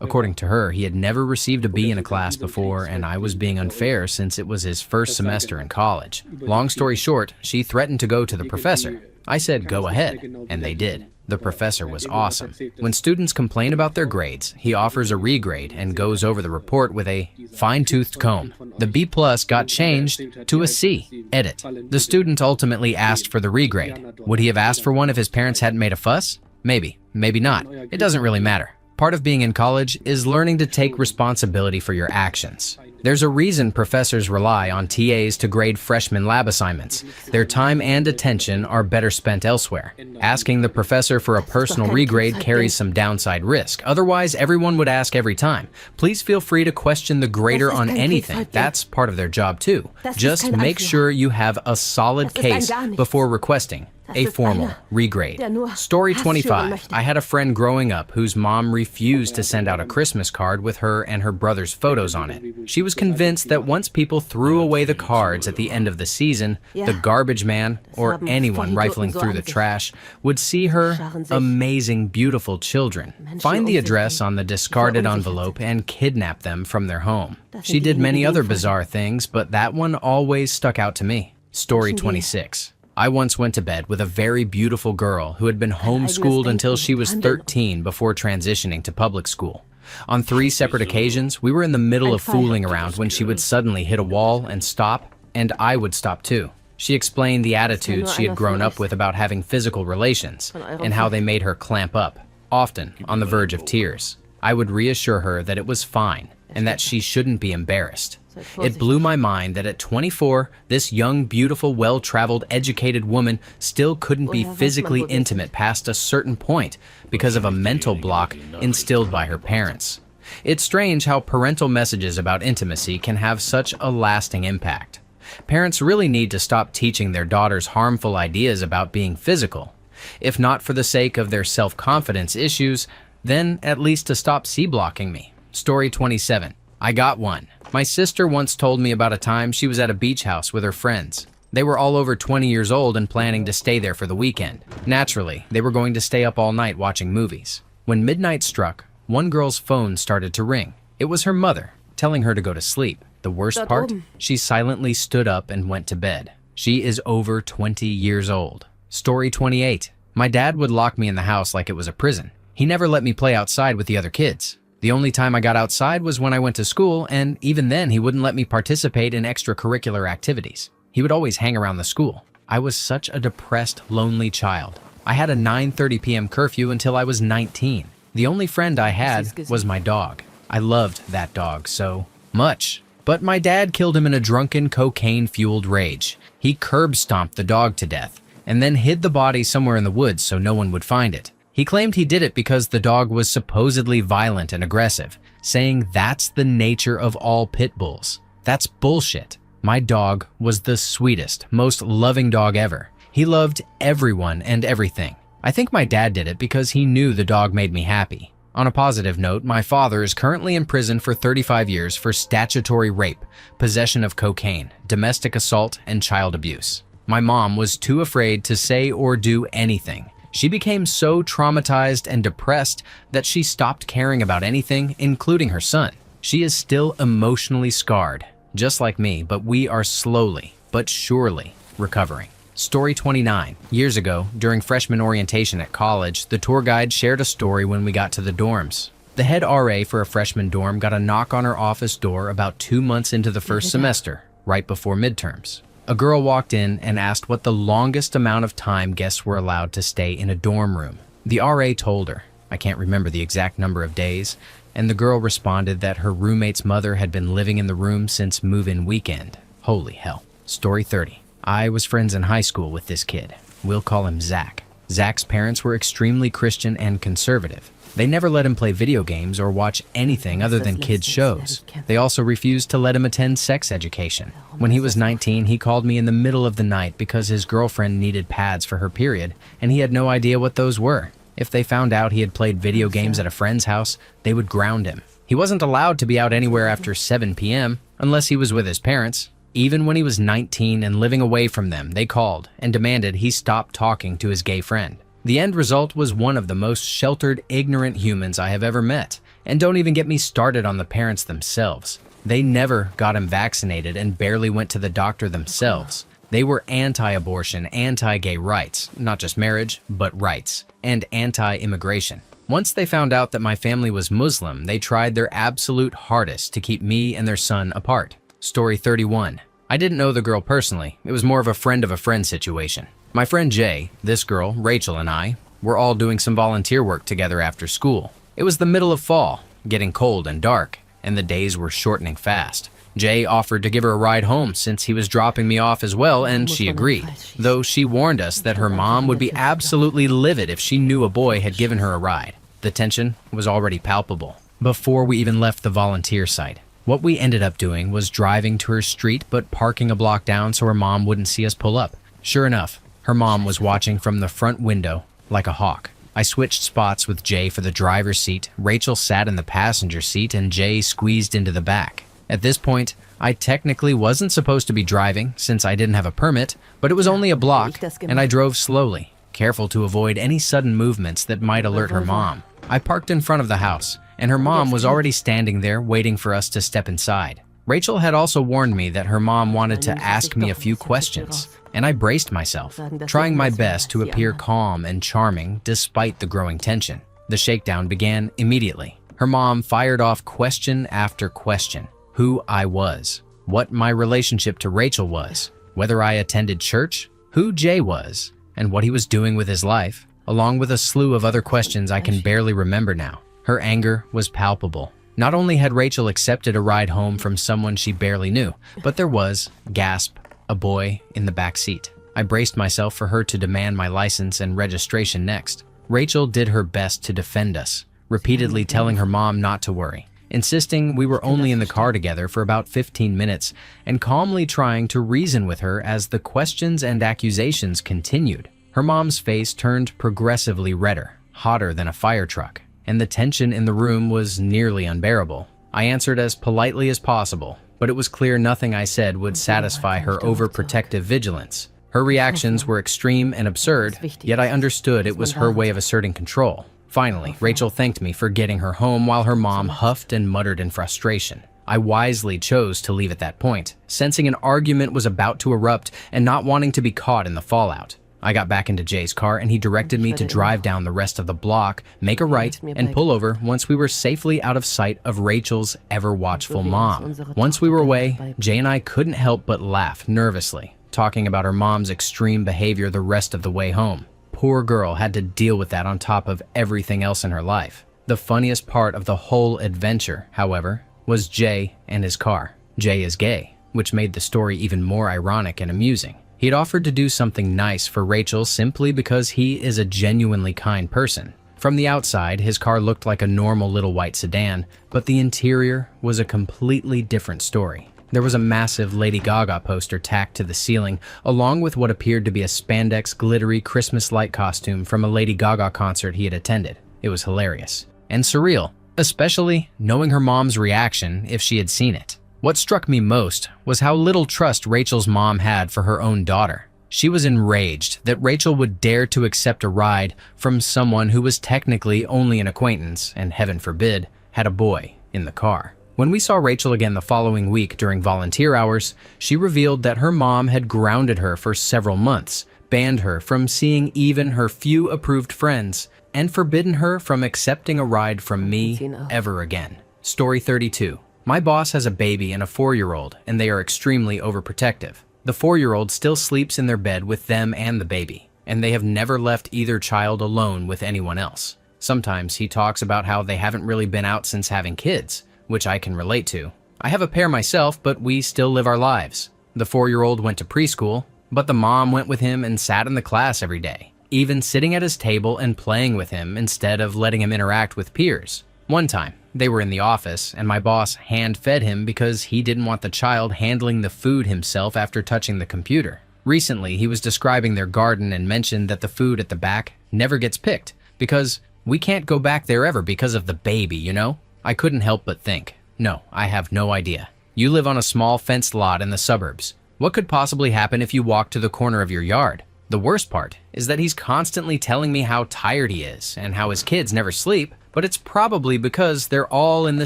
A: According to her, he had never received a B in a class before, and I was being unfair since it was his first semester in college. Long story short, she threatened to go to the professor. I said go ahead, and they did. The professor was awesome. When students complain about their grades, he offers a regrade and goes over the report with a fine-toothed comb. The B+ got changed to a C. Edit. The student ultimately asked for the regrade. Would he have asked for one if his parents hadn't made a fuss? Maybe, maybe not. It doesn't really matter. Part of being in college is learning to take responsibility for your actions. There's a reason professors rely on TAs to grade freshman lab assignments. Their time and attention are better spent elsewhere. Asking the professor for a personal regrade carries some downside risk. Otherwise, everyone would ask every time. Please feel free to question the grader on anything. That's part of their job too. Just make sure you have a solid case before requesting a formal regrade. Story 25. I had a friend growing up whose mom refused to send out a Christmas card with her and her brother's photos on it. She was convinced that once people threw away the cards at the end of the season, the garbage man, or anyone rifling through the trash, would see her amazing, beautiful children, find the address on the discarded envelope, and kidnap them from their home. She did many other bizarre things, but that one always stuck out to me. Story 26. I once went to bed with a very beautiful girl who had been homeschooled until she was 13 before transitioning to public school. On 3 separate occasions, we were in the middle of fooling around when she would suddenly hit a wall and stop, and I would stop too. She explained the attitudes she had grown up with about having physical relations and how they made her clamp up, often on the verge of tears. I would reassure her that it was fine and that she shouldn't be embarrassed. It blew my mind that at 24, this young, beautiful, well-traveled, educated woman still couldn't be physically intimate past a certain point because of a mental block instilled by her parents. It's strange how parental messages about intimacy can have such a lasting impact. Parents really need to stop teaching their daughters harmful ideas about being physical. If not for the sake of their self-confidence issues, then at least to stop C-blocking me. Story 27. I got one. My sister once told me about a time she was at a beach house with her friends. They were all over 20 years old and planning to stay there for the weekend. Naturally, they were going to stay up all night watching movies. When midnight struck, one girl's phone started to ring. It was her mother, telling her to go to sleep. The worst part? She silently stood up and went to bed. She is over 20 years old. Story 28. My dad would lock me in the house like it was a prison. He never let me play outside with the other kids. The only time I got outside was when I went to school, and even then he wouldn't let me participate in extracurricular activities. He would always hang around the school. I was such a depressed, lonely child. I had a 9:30 p.m. curfew until I was 19. The only friend I had was my dog. I loved that dog so much. But my dad killed him in a drunken, cocaine-fueled rage. He curb-stomped the dog to death, and then hid the body somewhere in the woods so no one would find it. He claimed he did it because the dog was supposedly violent and aggressive, saying that's the nature of all pit bulls. That's bullshit. My dog was the sweetest, most loving dog ever. He loved everyone and everything. I think my dad did it because he knew the dog made me happy. On a positive note, my father is currently in prison for 35 years for statutory rape, possession of cocaine, domestic assault, and child abuse. My mom was too afraid to say or do anything. She became so traumatized and depressed that she stopped caring about anything, including her son. She is still emotionally scarred, just like me, but we are slowly but surely recovering. Story 29. Years ago, during freshman orientation at college, the tour guide shared a story when we got to the dorms. The head RA for a freshman dorm got a knock on her office door about 2 months into the first semester, right before midterms. A girl walked in and asked what the longest amount of time guests were allowed to stay in a dorm room. The RA told her, I can't remember the exact number of days, and the girl responded that her roommate's mother had been living in the room since move-in weekend. Holy hell. Story 30. I was friends in high school with this kid. We'll call him Zach. Zach's parents were extremely Christian and conservative. They never let him play video games or watch anything other than kids' shows. They also refused to let him attend sex education. When he was 19, he called me in the middle of the night because his girlfriend needed pads for her period, and he had no idea what those were. If they found out he had played video games at a friend's house, they would ground him. He wasn't allowed to be out anywhere after 7 p.m. unless he was with his parents. Even when he was 19 and living away from them, they called and demanded he stop talking to his gay friend. The end result was one of the most sheltered, ignorant humans I have ever met. And don't even get me started on the parents themselves. They never got him vaccinated and barely went to the doctor themselves. They were anti-abortion, anti-gay rights, not just marriage, but rights, and anti-immigration. Once they found out that my family was Muslim, they tried their absolute hardest to keep me and their son apart. Story 31. I didn't know the girl personally. It was more of a friend situation. My friend Jay, this girl, Rachel, and I were all doing some volunteer work together after school. It was the middle of fall, getting cold and dark, and the days were shortening fast. Jay offered to give her a ride home since he was dropping me off as well, and she agreed, though she warned us that her mom would be absolutely livid if she knew a boy had given her a ride. The tension was already palpable before we even left the volunteer site. What we ended up doing was driving to her street but parking a block down so her mom wouldn't see us pull up. Sure enough, her mom was watching from the front window like a hawk. I switched spots with Jay for the driver's seat, Rachel sat in the passenger seat, and Jay squeezed into the back. At this point, I technically wasn't supposed to be driving since I didn't have a permit, but it was only a block, and I drove slowly, careful to avoid any sudden movements that might alert her mom. I parked in front of the house, and her mom was already standing there waiting for us to step inside. Rachel had also warned me that her mom wanted to ask me a few questions, and I braced myself, trying my best to appear calm and charming despite the growing tension. The shakedown began immediately. Her mom fired off question after question: who I was, what my relationship to Rachel was, whether I attended church, who Jay was, and what he was doing with his life, along with a slew of other questions I can barely remember now. Her anger was palpable. Not only had Rachel accepted a ride home from someone she barely knew, but there was, gasp, a boy in the back seat. I braced myself for her to demand my license and registration next. Rachel did her best to defend us, repeatedly telling her mom not to worry, insisting we were only in the car together for about 15 minutes, and calmly trying to reason with her as the questions and accusations continued. Her mom's face turned progressively redder, hotter than a fire truck, and the tension in the room was nearly unbearable. I answered as politely as possible, but it was clear nothing I said would satisfy her overprotective vigilance. Her reactions were extreme and absurd, yet I understood it was her way of asserting control. Finally, Rachel thanked me for getting her home while her mom huffed and muttered in frustration. I wisely chose to leave at that point, sensing an argument was about to erupt and not wanting to be caught in the fallout. I got back into Jay's car and he directed me to drive down the rest of the block, make a right, and pull over once we were safely out of sight of Rachel's ever-watchful mom. Once we were away, Jay and I couldn't help but laugh nervously, talking about her mom's extreme behavior the rest of the way home. Poor girl had to deal with that on top of everything else in her life. The funniest part of the whole adventure, however, was Jay and his car. Jay is gay, which made the story even more ironic and amusing. He'd offered to do something nice for Rachel simply because he is a genuinely kind person. From the outside, his car looked like a normal little white sedan, but the interior was a completely different story. There was a massive Lady Gaga poster tacked to the ceiling, along with what appeared to be a spandex glittery Christmas light costume from a Lady Gaga concert he had attended. It was hilarious and surreal, especially knowing her mom's reaction if she had seen it. What struck me most was how little trust Rachel's mom had for her own daughter. She was enraged that Rachel would dare to accept a ride from someone who was technically only an acquaintance and, heaven forbid, had a boy in the car. When we saw Rachel again the following week during volunteer hours, she revealed that her mom had grounded her for several months, banned her from seeing even her few approved friends, and forbidden her from accepting a ride from me ever again. Story 32. My boss has a baby and a 4-year-old, and they are extremely overprotective. The 4-year-old still sleeps in their bed with them and the baby, and they have never left either child alone with anyone else. Sometimes he talks about how they haven't really been out since having kids, which I can relate to. I have a pair myself, but we still live our lives. The 4-year-old went to preschool, but the mom went with him and sat in the class every day, even sitting at his table and playing with him instead of letting him interact with peers. One time, they were in the office, and my boss hand-fed him because he didn't want the child handling the food himself after touching the computer. Recently, he was describing their garden and mentioned that the food at the back never gets picked because we can't go back there ever because of the baby, you know? I couldn't help but think, no, I have no idea. You live on a small fenced lot in the suburbs. What could possibly happen if you walk to the corner of your yard? The worst part is that he's constantly telling me how tired he is and how his kids never sleep, but it's probably because they're all in the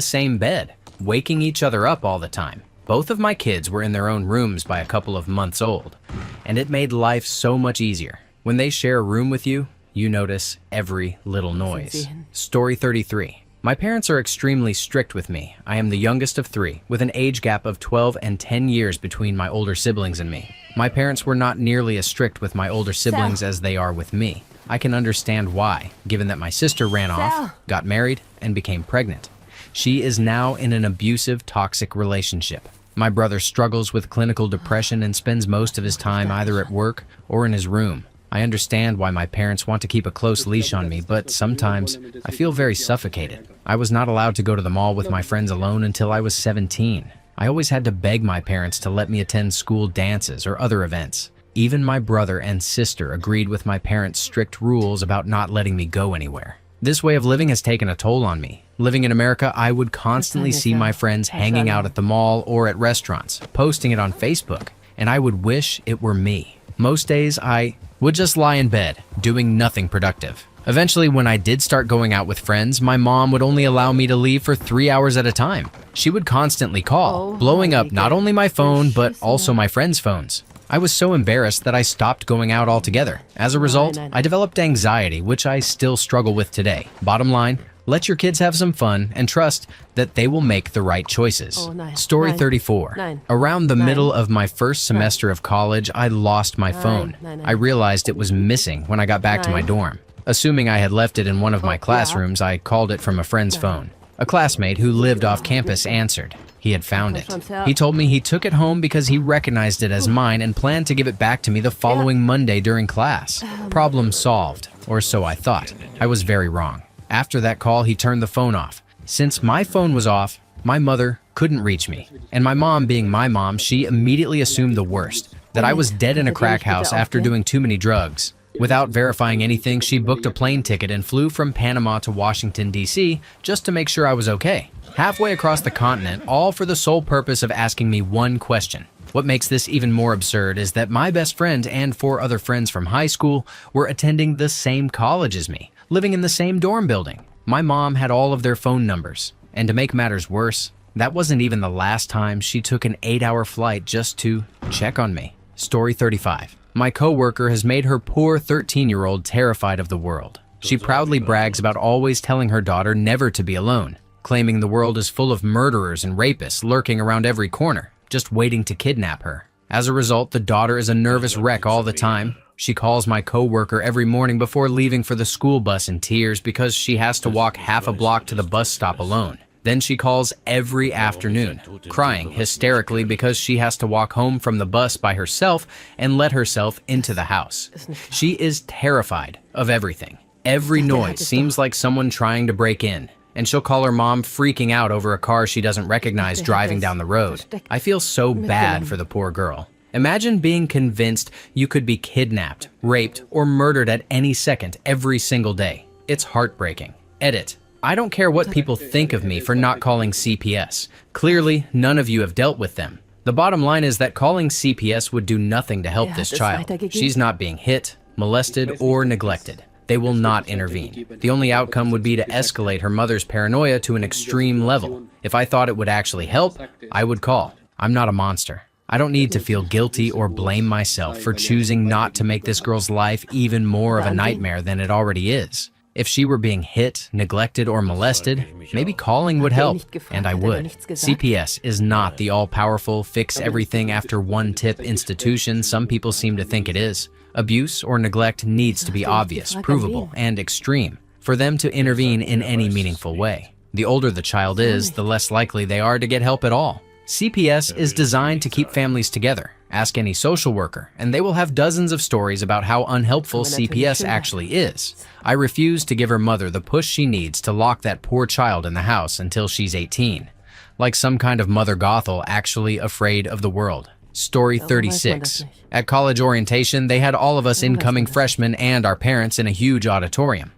A: same bed, waking each other up all the time. Both of my kids were in their own rooms by a couple of months old, and it made life so much easier. When they share a room with you, you notice every little noise. Story 33. My parents are extremely strict with me. I am the youngest of 3, with an age gap of 12 and 10 years between my older siblings and me. My parents were not nearly as strict with my older siblings as they are with me. I can understand why, given that my sister ran off, got married, and became pregnant. She is now in an abusive, toxic relationship. My brother struggles with clinical depression and spends most of his time either at work or in his room. I understand why my parents want to keep a close leash on me, but sometimes I feel very suffocated. I was not allowed to go to the mall with my friends alone until I was 17. I always had to beg my parents to let me attend school dances or other events. Even my brother and sister agreed with my parents' strict rules about not letting me go anywhere. This way of living has taken a toll on me. Living in America, I would constantly see my friends hanging out at the mall or at restaurants, posting it on Facebook, and I would wish it were me. Most days, I would just lie in bed, doing nothing productive. Eventually, when I did start going out with friends, my mom would only allow me to leave for 3 hours at a time. She would constantly call, blowing up not only my phone, but also my friends' phones. I was so embarrassed that I stopped going out altogether. As a result, I developed anxiety, which I still struggle with today. Bottom line, let your kids have some fun and trust that they will make the right choices. Story 34. Around the middle of my first semester of college, I lost my phone. I realized it was missing when I got back to my dorm. Assuming I had left it in one of my classrooms, I called it from a friend's phone. A classmate who lived off campus answered. He had found it. He told me he took it home because he recognized it as mine and planned to give it back to me the following Monday during class. Problem solved, or so I thought. I was very wrong. After that call, he turned the phone off. Since my phone was off, my mother couldn't reach me. And my mom being my mom, she immediately assumed the worst, that I was dead in a crack house after doing too many drugs. Without verifying anything, she booked a plane ticket and flew from Panama to Washington, D.C. just to make sure I was okay. Halfway across the continent, all for the sole purpose of asking me one question. What makes this even more absurd is that my best friend and 4 other friends from high school were attending the same college as me, living in the same dorm building. My mom had all of their phone numbers. And to make matters worse, that wasn't even the last time she took an 8-hour flight just to check on me. Story 35. My coworker has made her poor 13-year-old terrified of the world. She proudly brags about always telling her daughter never to be alone, claiming the world is full of murderers and rapists lurking around every corner, just waiting to kidnap her. As a result, the daughter is a nervous wreck all the time. She calls my coworker every morning before leaving for the school bus in tears because she has to walk half a block to the bus stop alone. Then she calls every afternoon, crying hysterically because she has to walk home from the bus by herself and let herself into the house. She is terrified of everything. Every noise seems like someone trying to break in, and she'll call her mom freaking out over a car she doesn't recognize driving down the road. I feel so bad for the poor girl. Imagine being convinced you could be kidnapped, raped, or murdered at any second every single day. It's heartbreaking. Edit. I don't care what people think of me for not calling CPS. Clearly, none of you have dealt with them. The bottom line is that calling CPS would do nothing to help this child. She's not being hit, molested, or neglected. They will not intervene. The only outcome would be to escalate her mother's paranoia to an extreme level. If I thought it would actually help, I would call. I'm not a monster. I don't need to feel guilty or blame myself for choosing not to make this girl's life even more of a nightmare than it already is. If she were being hit, neglected, or molested, maybe calling would help, and I would. CPS is not the all-powerful, fix-everything-after-one-tip institution some people seem to think it is. Abuse or neglect needs to be obvious, provable, and extreme for them to intervene in any meaningful way. The older the child is, the less likely they are to get help at all. CPS is designed to keep families together. Ask any social worker, and they will have dozens of stories about how unhelpful CPS actually is. I refuse to give her mother the push she needs to lock that poor child in the house until she's 18. Like some kind of Mother Gothel actually afraid of the world. Story 36. At college orientation, they had all of us incoming freshmen and our parents in a huge auditorium.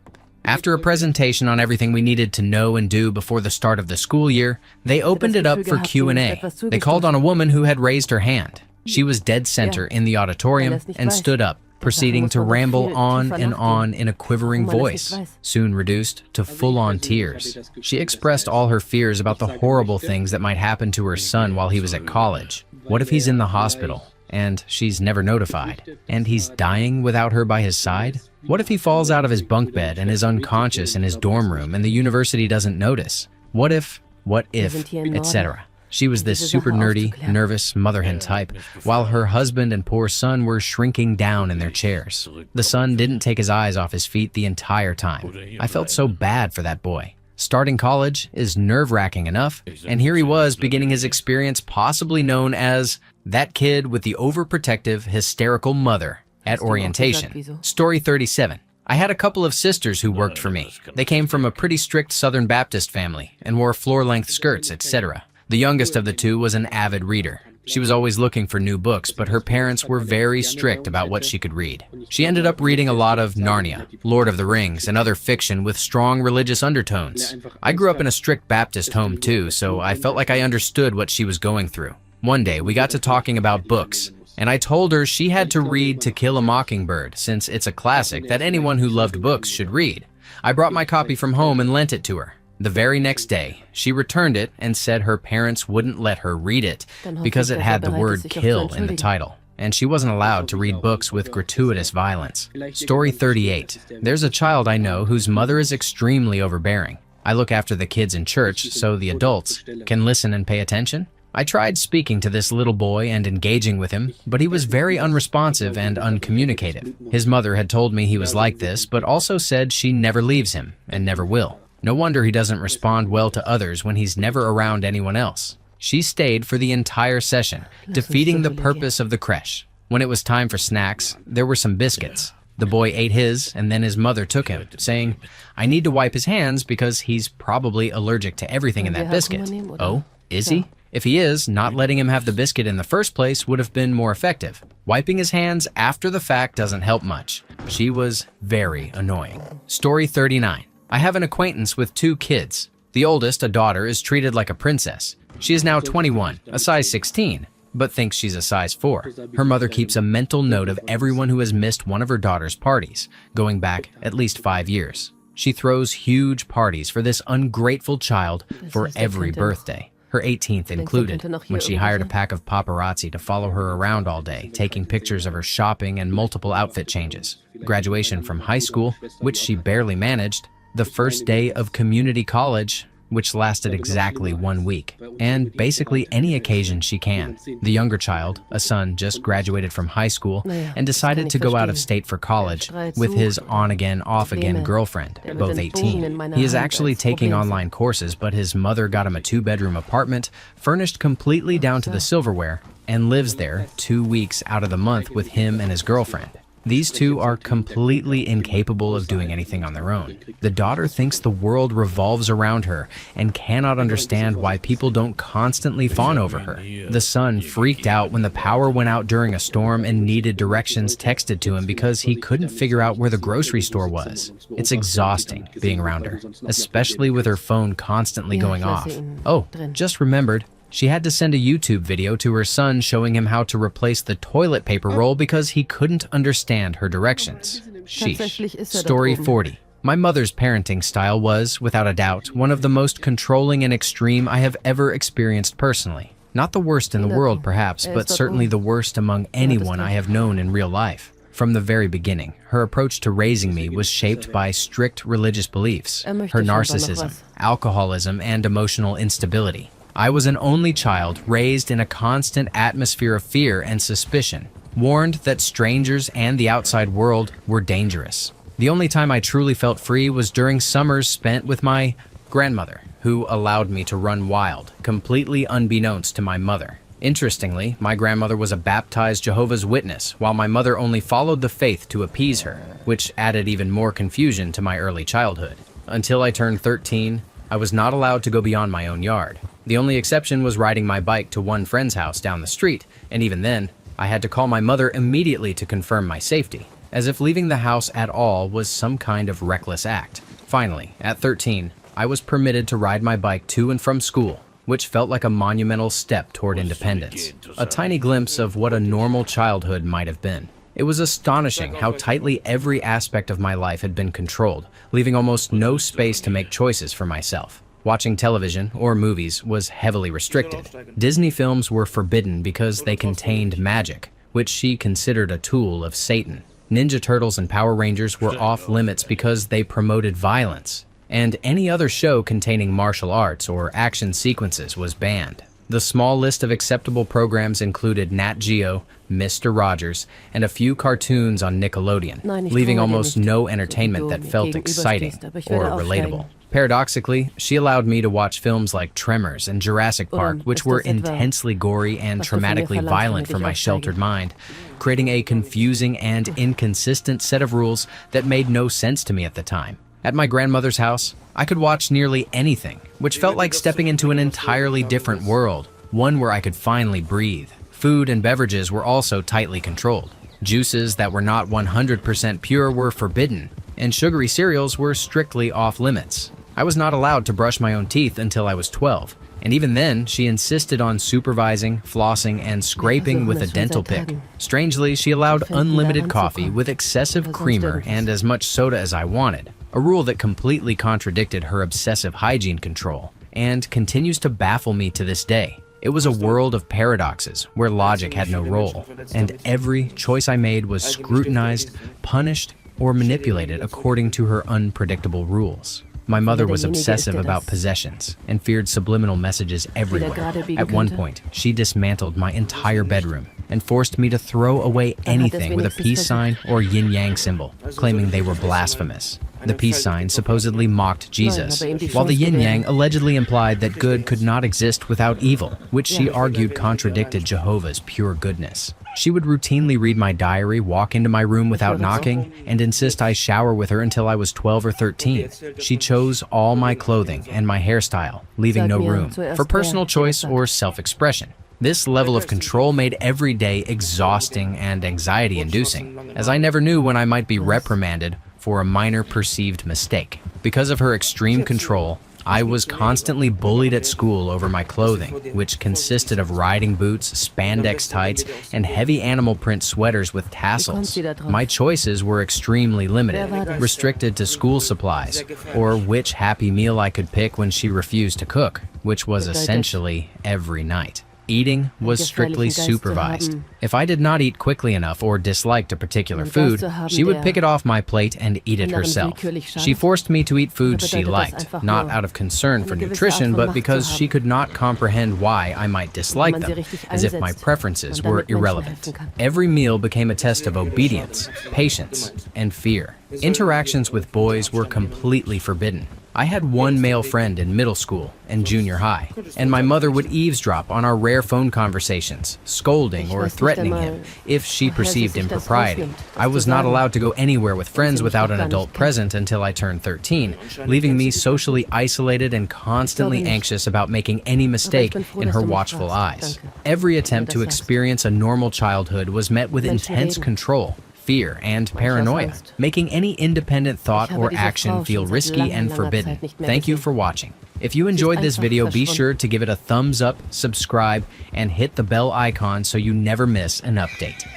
A: After a presentation on everything we needed to know and do before the start of the school year, they opened it up for Q&A. They called on a woman who had raised her hand. She was dead center in the auditorium and stood up, proceeding to ramble on and on in a quivering voice, soon reduced to full-on tears. She expressed all her fears about the horrible things that might happen to her son while he was at college. What if he's in the hospital, and she's never notified, and he's dying without her by his side? What if he falls out of his bunk bed and is unconscious in his dorm room and the university doesn't notice? What if, etc. She was this super nerdy, nervous mother hen type, while her husband and poor son were shrinking down in their chairs. The son didn't take his eyes off his feet the entire time. I felt so bad for that boy. Starting college is nerve-wracking enough, and here he was beginning his experience possibly known as that kid with the overprotective, hysterical mother at orientation. Story 37. I had a couple of sisters who worked for me. They came from a pretty strict Southern Baptist family and wore floor-length skirts, etc. The youngest of the two was an avid reader. She was always looking for new books, but her parents were very strict about what she could read. She ended up reading a lot of Narnia, Lord of the Rings, and other fiction with strong religious undertones. I grew up in a strict Baptist home too, so I felt like I understood what she was going through. One day, we got to talking about books, and I told her she had to read To Kill a Mockingbird, since it's a classic that anyone who loved books should read. I brought my copy from home and lent it to her. The very next day, she returned it and said her parents wouldn't let her read it because it had the word kill in the title, and she wasn't allowed to read books with gratuitous violence. Story 38. There's a child I know whose mother is extremely overbearing. I look after the kids in church so the adults can listen and pay attention. I tried speaking to this little boy and engaging with him, but he was very unresponsive and uncommunicative. His mother had told me he was like this, but also said she never leaves him and never will. No wonder he doesn't respond well to others when he's never around anyone else. She stayed for the entire session, defeating the purpose of the creche. When it was time for snacks, there were some biscuits. The boy ate his, and then his mother took him, saying, "I need to wipe his hands because he's probably allergic to everything in that biscuit." Oh, is he? If he is, not letting him have the biscuit in the first place would have been more effective. Wiping his hands after the fact doesn't help much. She was very annoying. Story 39. I have an acquaintance with 2 kids. The oldest, a daughter, is treated like a princess. She is now 21, a size 16, but thinks she's a size 4. Her mother keeps a mental note of everyone who has missed one of her daughter's parties, going back at least 5 years. She throws huge parties for this ungrateful child for every birthday, her 18th included, when she hired a pack of paparazzi to follow her around all day, taking pictures of her shopping and multiple outfit changes. Graduation from high school, which she barely managed, the first day of community college, which lasted exactly 1 week, and basically any occasion she can. The younger child, a son, just graduated from high school and decided to go out of state for college with his on-again, off-again girlfriend, both 18. He is actually taking online courses, but his mother got him a 2-bedroom apartment, furnished completely down to the silverware, and lives there 2 weeks out of the month with him and his girlfriend. These 2 are completely incapable of doing anything on their own. The daughter thinks the world revolves around her and cannot understand why people don't constantly fawn over her. The son freaked out when the power went out during a storm and needed directions texted to him because he couldn't figure out where the grocery store was. It's exhausting being around her, especially with her phone constantly going off. Oh, just remembered. She had to send a YouTube video to her son showing him how to replace the toilet paper roll because he couldn't understand her directions. Sheesh. Story 40. My mother's parenting style was, without a doubt, one of the most controlling and extreme I have ever experienced personally. Not the worst in the world, perhaps, but certainly the worst among anyone I have known in real life. From the very beginning, her approach to raising me was shaped by strict religious beliefs, her narcissism, alcoholism, and emotional instability. I was an only child raised in a constant atmosphere of fear and suspicion, warned that strangers and the outside world were dangerous. The only time I truly felt free was during summers spent with my grandmother, who allowed me to run wild, completely unbeknownst to my mother. Interestingly, my grandmother was a baptized Jehovah's Witness, while my mother only followed the faith to appease her, which added even more confusion to my early childhood. Until I turned 13, I was not allowed to go beyond my own yard. The only exception was riding my bike to one friend's house down the street, and even then, I had to call my mother immediately to confirm my safety, as if leaving the house at all was some kind of reckless act. Finally, at 13, I was permitted to ride my bike to and from school, which felt like a monumental step toward independence, a tiny glimpse of what a normal childhood might have been. It was astonishing how tightly every aspect of my life had been controlled, leaving almost no space to make choices for myself. Watching television or movies was heavily restricted. Disney films were forbidden because they contained magic, which she considered a tool of Satan. Ninja Turtles and Power Rangers were off limits because they promoted violence, and any other show containing martial arts or action sequences was banned. The small list of acceptable programs included Nat Geo, Mr. Rogers, and a few cartoons on Nickelodeon, leaving almost no entertainment that felt exciting or relatable. Paradoxically, she allowed me to watch films like Tremors and Jurassic Park, which were intensely gory and traumatically violent for my sheltered mind, creating a confusing and inconsistent set of rules that made no sense to me at the time. At my grandmother's house, I could watch nearly anything, which felt like stepping into an entirely different world, one where I could finally breathe. Food and beverages were also tightly controlled. Juices that were not 100% pure were forbidden, and sugary cereals were strictly off limits. I was not allowed to brush my own teeth until I was 12, and even then, she insisted on supervising, flossing, and scraping with a dental pick. Strangely, she allowed unlimited coffee with excessive creamer and as much soda as I wanted, a rule that completely contradicted her obsessive hygiene control, and continues to baffle me to this day. It was a world of paradoxes where logic had no role, and every choice I made was scrutinized, punished, or manipulated according to her unpredictable rules. My mother was obsessive about possessions and feared subliminal messages everywhere. At one point, she dismantled my entire bedroom and forced me to throw away anything with a peace sign or yin-yang symbol, claiming they were blasphemous. The peace sign supposedly mocked Jesus, while the yin-yang allegedly implied that good could not exist without evil, which she argued contradicted Jehovah's pure goodness. She would routinely read my diary, walk into my room without knocking, and insist I shower with her until I was 12 or 13. She chose all my clothing and my hairstyle, leaving no room for personal choice or self-expression. This level of control made every day exhausting and anxiety-inducing, as I never knew when I might be reprimanded for a minor perceived mistake. Because of her extreme control, I was constantly bullied at school over my clothing, which consisted of riding boots, spandex tights, and heavy animal print sweaters with tassels. My choices were extremely limited, restricted to school supplies, or which Happy Meal I could pick when she refused to cook, which was essentially every night. Eating was strictly supervised. If I did not eat quickly enough or disliked a particular food, she would pick it off my plate and eat it herself. She forced me to eat foods she liked, not out of concern for nutrition, but because she could not comprehend why I might dislike them, as if my preferences were irrelevant. Every meal became a test of obedience, patience, and fear. Interactions with boys were completely forbidden. I had one male friend in middle school and junior high, and my mother would eavesdrop on our rare phone conversations, scolding or threatening him if she perceived impropriety. I was not allowed to go anywhere with friends without an adult present until I turned 13, leaving me socially isolated and constantly anxious about making any mistake in her watchful eyes. Every attempt to experience a normal childhood was met with intense control, fear, and paranoia, making any independent thought or action feel risky and forbidden. Thank you for watching. If you enjoyed this video, be sure to give it a thumbs up, subscribe, and hit the bell icon so you never miss an update.